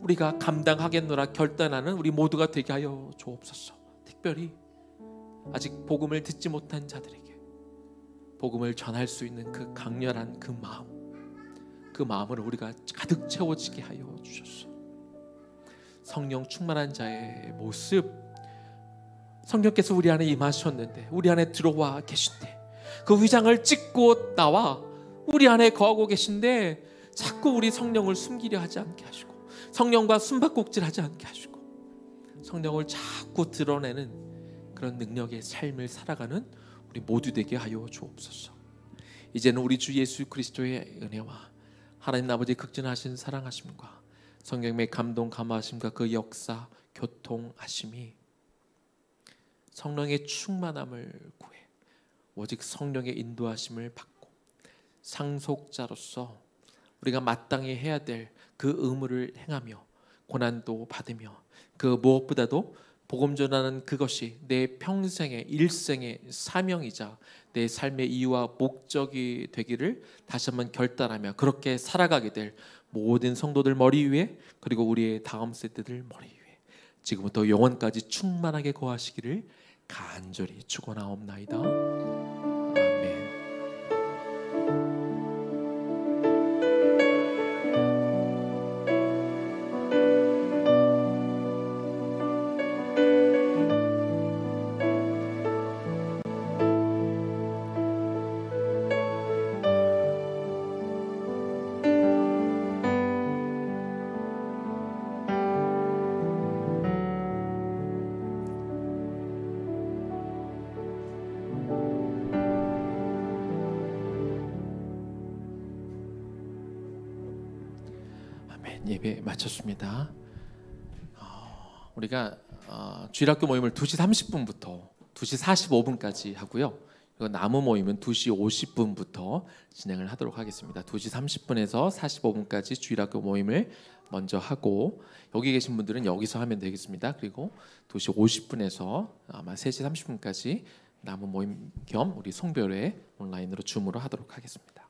우리가 감당하겠노라 결단하는 우리 모두가 되게 하여 주옵소서. 특별히 아직 복음을 듣지 못한 자들에게 복음을 전할 수 있는 그 강렬한 그 마음을 우리가 가득 채워지게 하여 주셨소. 성령 충만한 자의 모습, 성령께서 우리 안에 임하셨는데, 우리 안에 들어와 계신데, 그 휘장을 찢고 나와 우리 안에 거하고 계신데 자꾸 우리 성령을 숨기려 하지 않게 하시고, 성령과 숨바꼭질하지 않게 하시고, 성령을 자꾸 드러내는 그런 능력의 삶을 살아가는 우리 모두 되게 하여 주옵소서. 이제는 우리 주 예수 그리스도의 은혜와 하나님 아버지 극진하신 사랑하심과 성령의 감동 감화하심과 그 역사 교통하심이 성령의 충만함을 구해 오직 성령의 인도하심을 받고 상속자로서 우리가 마땅히 해야 될 그 의무를 행하며 고난도 받으며, 그 무엇보다도 복음 전하는 그것이 내 평생의 일생의 사명이자 내 삶의 이유와 목적이 되기를 다시 한번 결단하며 그렇게 살아가게 될 모든 성도들 머리 위에, 그리고 우리의 다음 세대들 머리 위에 지금부터 영원까지 충만하게 거하시기를 간절히 축원하옵나이다. 아멘. 예배 마쳤습니다. 우리가 주일학교 모임을 2시 30분부터 2시 45분까지 하고요. 나무 모임은 2시 50분부터 진행을 하도록 하겠습니다. 2시 30분에서 45분까지 주일학교 모임을 먼저 하고, 여기 계신 분들은 여기서 하면 되겠습니다. 그리고 2시 50분에서 아마 3시 30분까지 나무 모임 겸 우리 송별회 온라인으로 줌으로 하도록 하겠습니다.